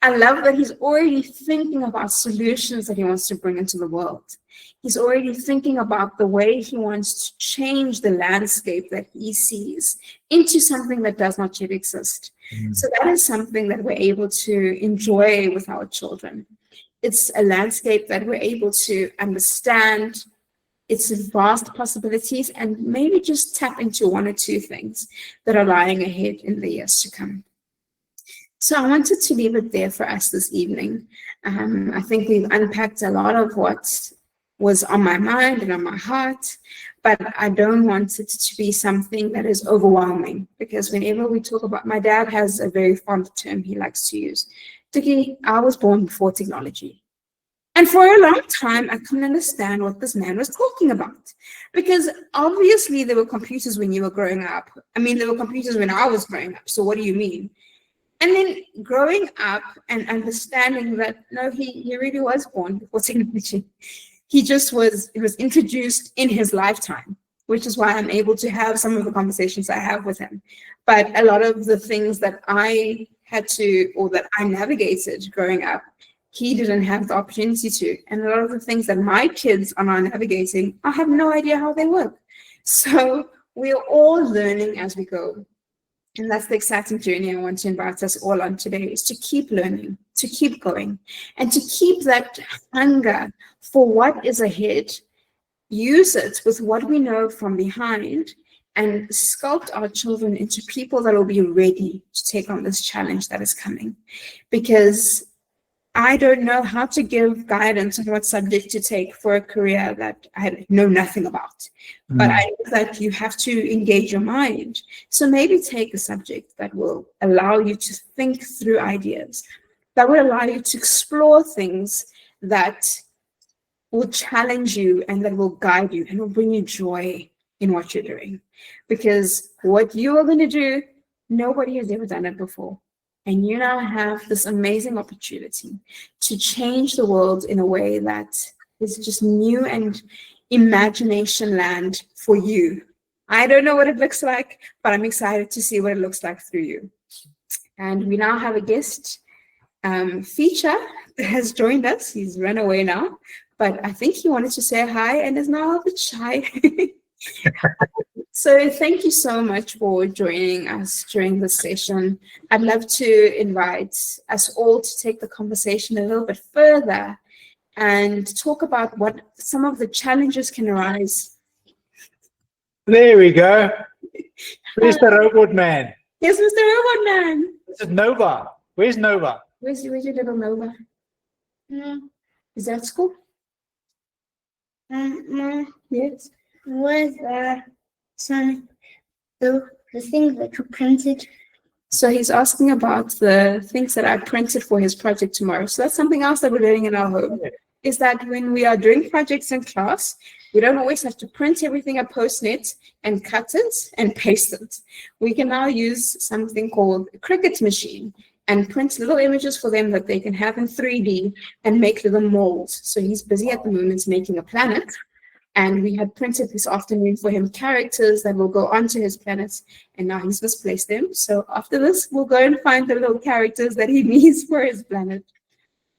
I love that he's already thinking about solutions that he wants to bring into the world. He's already thinking about the way he wants to change the landscape that he sees into something that does not yet exist. So that is something that we're able to enjoy with our children. It's a landscape that we're able to understand its vast possibilities and maybe just tap into one or two things that are lying ahead in the years to come. So I wanted to leave it there for us this evening. I think we've unpacked a lot of what was on my mind and on my heart, but I don't want it to be something that is overwhelming, because whenever we talk about, my dad has a very fond term he likes to use. Tuki, I was born before technology. And for a long time, I couldn't understand what this man was talking about, because obviously there were computers when you were growing up. I mean, there were computers when I was growing up. So what do you mean? And then growing up and understanding that, no, he really was born before technology. He just was, it was introduced in his lifetime, which is why I'm able to have some of the conversations I have with him. But a lot of the things that I had to, or that I navigated growing up, he didn't have the opportunity to. And a lot of the things that my kids are now navigating, I have no idea how they work. So we're all learning as we go. And that's the exciting journey I want to invite us all on today, is to keep learning, to keep going, and to keep that hunger for what is ahead, use it with what we know from behind, and sculpt our children into people that will be ready to take on this challenge that is coming. Because I don't know how to give guidance on what subject to take for a career that I know nothing about. But I know that you have to engage your mind. So maybe take a subject that will allow you to think through ideas, that will allow you to explore things that will challenge you and that will guide you and will bring you joy in what you're doing. Because what you are going to do, nobody has ever done it before. And you now have this amazing opportunity to change the world in a way that is just new and imagination land for you. I don't know what it looks like, but I'm excited to see what it looks like through you. And we now have a guest feature that has joined us. He's run away now, but I think he wanted to say hi and is now a bit shy. So thank you so much for joining us during this session. I'd love to invite us all to take the conversation a little bit further and talk about what some of the challenges can arise. There we go. Where's the robot man? Yes, Mr. Robot Man. This is Nova. Where's Nova? Where's your little Nova? Is that school? No, Yes. was some the things that you printed. So he's asking about the things that I printed for his project tomorrow. So that's something else that we're doing in our home, is that when we are doing projects in class, we don't always have to print everything at Post-it and cut it and paste it. We can now use something called a Cricut machine and print little images for them that they can have in 3D and make little molds. So he's busy at the moment making a planet. And we had printed this afternoon for him characters that will go onto his planets, and now he's misplaced them. So after this, we'll go and find the little characters that he needs for his planet.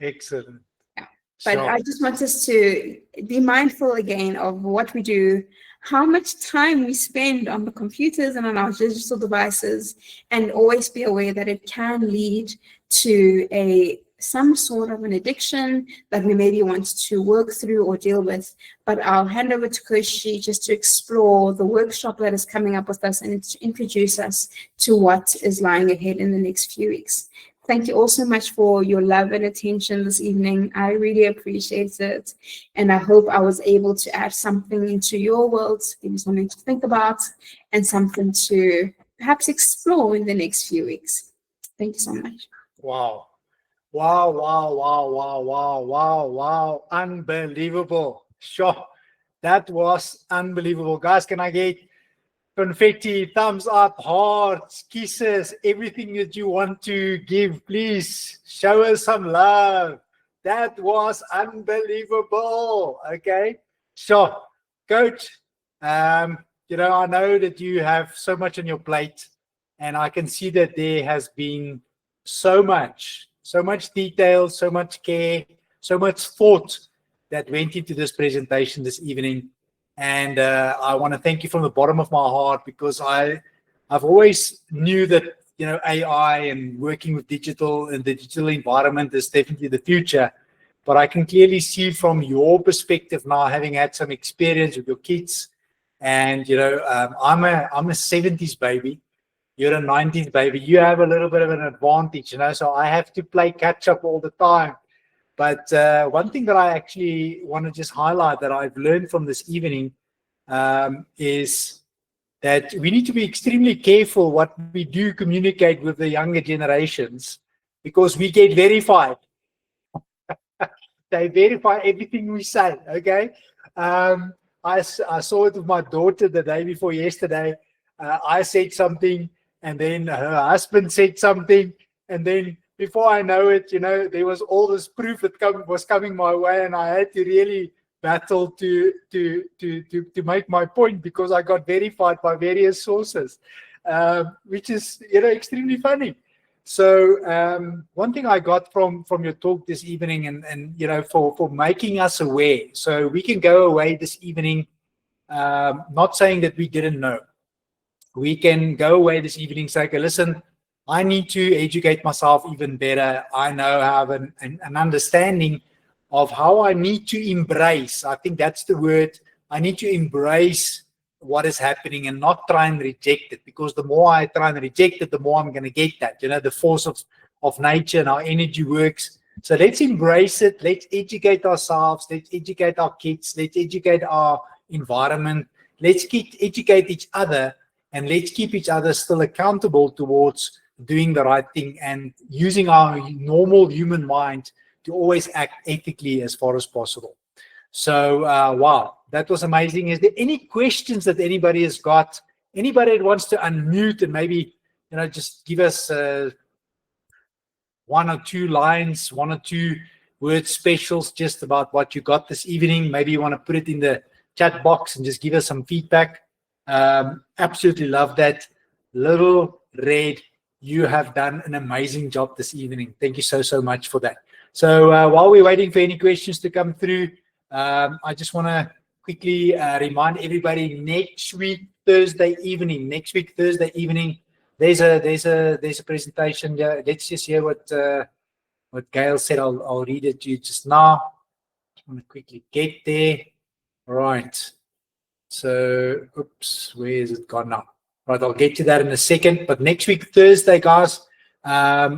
Excellent. Yeah. But Sure. I just want us to be mindful again of what we do, how much time we spend on the computers and on our digital devices, and always be aware that it can lead to some sort of an addiction that we maybe want to work through or deal with. But I'll hand over to Coach Shi just to explore the workshop that is coming up with us and to introduce us to what is lying ahead in the next few weeks. Thank you all so much for your love and attention this evening. I really appreciate it. And I hope I was able to add something into your world, give you something to think about and something to perhaps explore in the next few weeks. Thank you so much. Wow. Wow, wow, wow, wow, wow, wow, wow. Unbelievable. Sure. That was unbelievable. Guys, can I get confetti, thumbs up, hearts, kisses, everything that you want to give? Please show us some love. That was unbelievable. Okay. Sure. Coach, I know that you have so much on your plate, and I can see that there has been so much detail, so much care, so much thought that went into this presentation this evening. And I want to thank you from the bottom of my heart, because I've always knew that, AI and working with digital and the digital environment is definitely the future. But I can clearly see from your perspective now, having had some experience with your kids, and I'm a 70s baby. You're a 90s baby. You have a little bit of an advantage, so I have to play catch up all the time. But one thing that I actually want to just highlight that I've learned from this evening is that we need to be extremely careful what we do communicate with the younger generations, because we get verified. They verify everything we say, okay? I saw it with my daughter the day before yesterday. I said something, and then her husband said something, and then before I know it, there was all this proof that was coming my way, and I had to really battle to make my point, because I got verified by various sources, which is extremely funny. So one thing I got from your talk this evening, and for making us aware, so we can go away this evening, not saying that we didn't know. We can go away this evening saying, okay, listen, I need to educate myself even better. I now have an understanding of how I need to embrace. I think that's the word. I need to embrace what is happening and not try and reject it, because the more I try and reject it, the more I'm going to get that, the force of nature and how energy works. So let's embrace it. Let's educate ourselves. Let's educate our kids. Let's educate our environment. Let's educate each other. And let's keep each other still accountable towards doing the right thing and using our normal human mind to always act ethically as far as possible. So, wow, that was amazing. Is there any questions that anybody has got? Anybody that wants to unmute and maybe, just give us one or two lines, one or two word specials just about what you got this evening? Maybe you want to put it in the chat box and just give us some feedback. Absolutely love that. Little Red, you have done an amazing job this evening. Thank you so much for that. So while we're waiting for any questions to come through, I just want to quickly remind everybody, next week Thursday evening, there's a presentation. Let's just hear what Gail said. I'll read it to you just now. I want to quickly get there. Right. So, oops, where is it gone now? Right, I'll get to that in a second. But next week, Thursday, guys,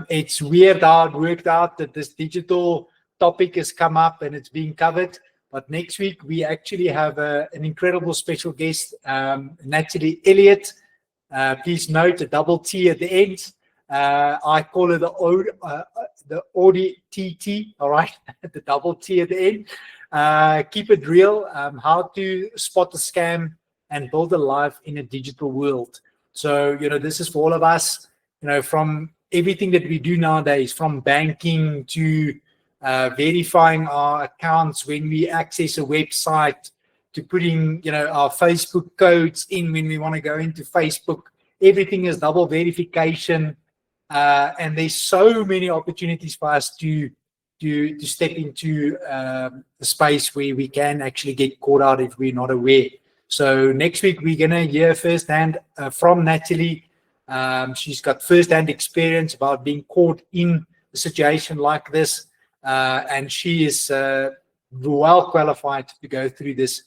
it's weird how it worked out that this digital topic has come up and it's being covered. But next week, we actually have an incredible special guest, Natalie Elliott. Please note a double T at the end. I call her the Audi TT, all right, the double T at the end. Keep it real, how to spot a scam and build a life in a digital world. So, this is for all of us, from everything that we do nowadays, from banking to verifying our accounts when we access a website, to putting, our Facebook codes in when we want to go into Facebook. Everything is double verification. And there's so many opportunities for us to step into a space where we can actually get caught out if we're not aware. So next week, we're going to hear firsthand from Natalie. She's got firsthand experience about being caught in a situation like this. And she is well qualified to go through this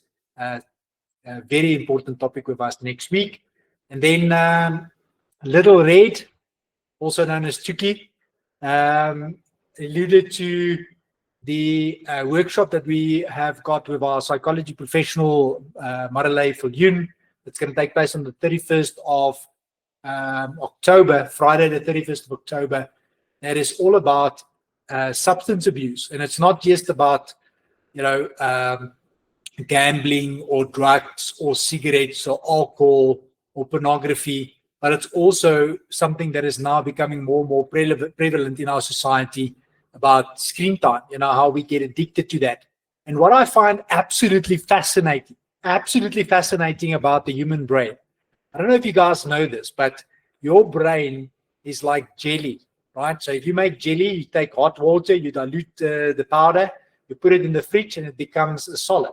very important topic with us next week. And then Little Red, also known as Tuki, alluded to the workshop that we have got with our psychology professional, Maralei Viljoen. It's going to take place on the 31st of October, Friday the 31st of October. That is all about substance abuse. And it's not just about, gambling or drugs or cigarettes or alcohol or pornography, but it's also something that is now becoming more and more prevalent in our society about screen time, how we get addicted to that. And what I find absolutely fascinating about the human brain, I don't know if you guys know this, but your brain is like jelly, right? So if you make jelly, you take hot water, you dilute the powder, you put it in the fridge and it becomes a solid.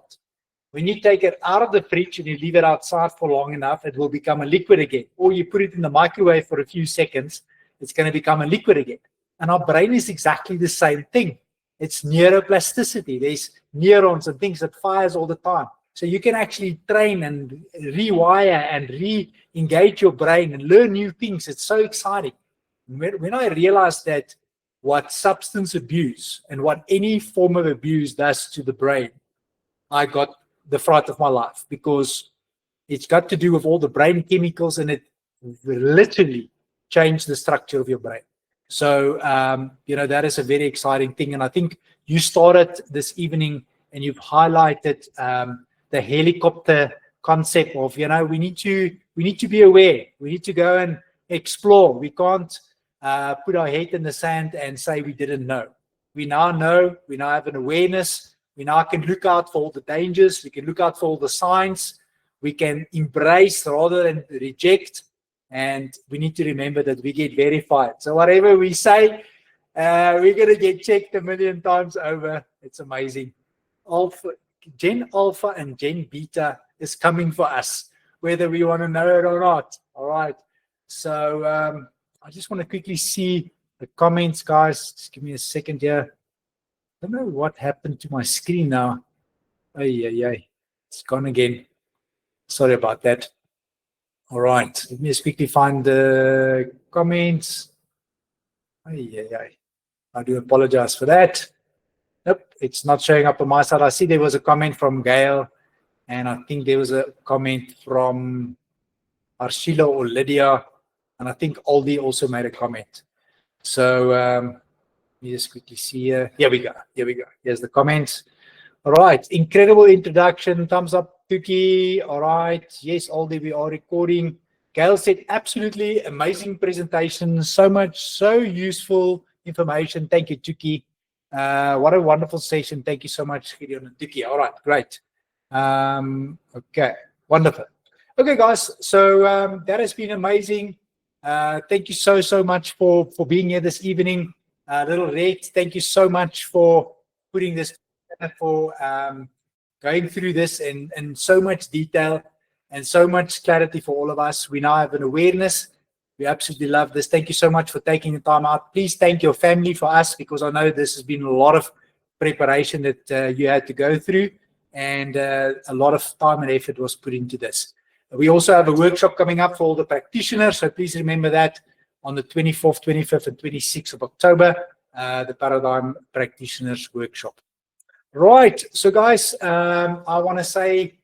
When you take it out of the fridge and you leave it outside for long enough, it will become a liquid again. Or you put it in the microwave for a few seconds, it's going to become a liquid again. And our brain is exactly the same thing. It's neuroplasticity. There's neurons and things that fires all the time. So you can actually train and rewire and re-engage your brain and learn new things. It's so exciting. When I realized that what substance abuse and what any form of abuse does to the brain, I got the fright of my life, because it's got to do with all the brain chemicals and it literally changed the structure of your brain. So, that is a very exciting thing. And I think you started this evening and you've highlighted the helicopter concept of, we need to be aware. We need to go and explore. We can't put our head in the sand and say we didn't know. We now know. We now have an awareness. We now can look out for all the dangers. We can look out for all the signs. We can embrace rather than reject. And we need to remember that we get verified. So whatever we say, we're going to get checked 1 million times over. It's amazing. Gen Alpha and Gen Beta is coming for us, whether we want to know it or not. All right. So I just want to quickly see the comments, guys. Just give me a second here. I don't know what happened to my screen now. It's gone again. Sorry about that. All right. Let me just quickly find the comments. I do apologize for that. Nope, it's not showing up on my side. I see there was a comment from Gail, and I think there was a comment from Arshila or Lydia, and I think Aldi also made a comment. So let me just quickly see here. Here we go. Here's the comments. All right. Incredible introduction. Thumbs up, Tuki. All right. Yes, Aldi, we are recording. Gail said, absolutely amazing presentation. So much, so useful information. Thank you, Tuki. What a wonderful session. Thank you so much, Gideon and Tuki. All right, great. Okay, wonderful. Okay, guys. So that has been amazing. Thank you so much for being here this evening. Little Red, thank you so much for putting this, for going through this in so much detail and so much clarity for all of us. We now have an awareness. We absolutely love this. Thank you so much for taking the time out. Please thank your family for us, because I know this has been a lot of preparation that you had to go through, and a lot of time and effort was put into this. We also have a workshop coming up for all the practitioners, so please remember that on the 24th, 25th, and 26th of October. the Paradigm Practitioners Workshop. Right. So guys, I want to say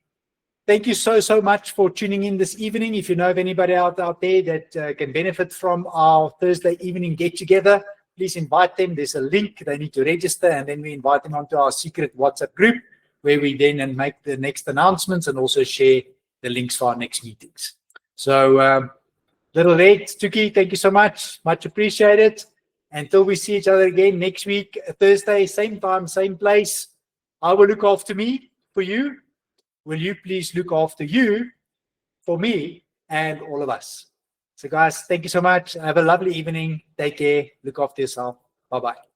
thank you so much for tuning in this evening. If you know of anybody out there that can benefit from our Thursday evening get together, please invite them. There's a link. They need to register, and then we invite them onto our secret WhatsApp group, where we then make the next announcements and also share the links for our next meetings. So Little Red, Tuki, thank you so much. Much appreciated. Until we see each other again next week, Thursday, same time, same place. I will look after me for you. Will you please look after you for me and all of us? So guys, thank you so much. Have a lovely evening. Take care. Look after yourself. Bye-bye.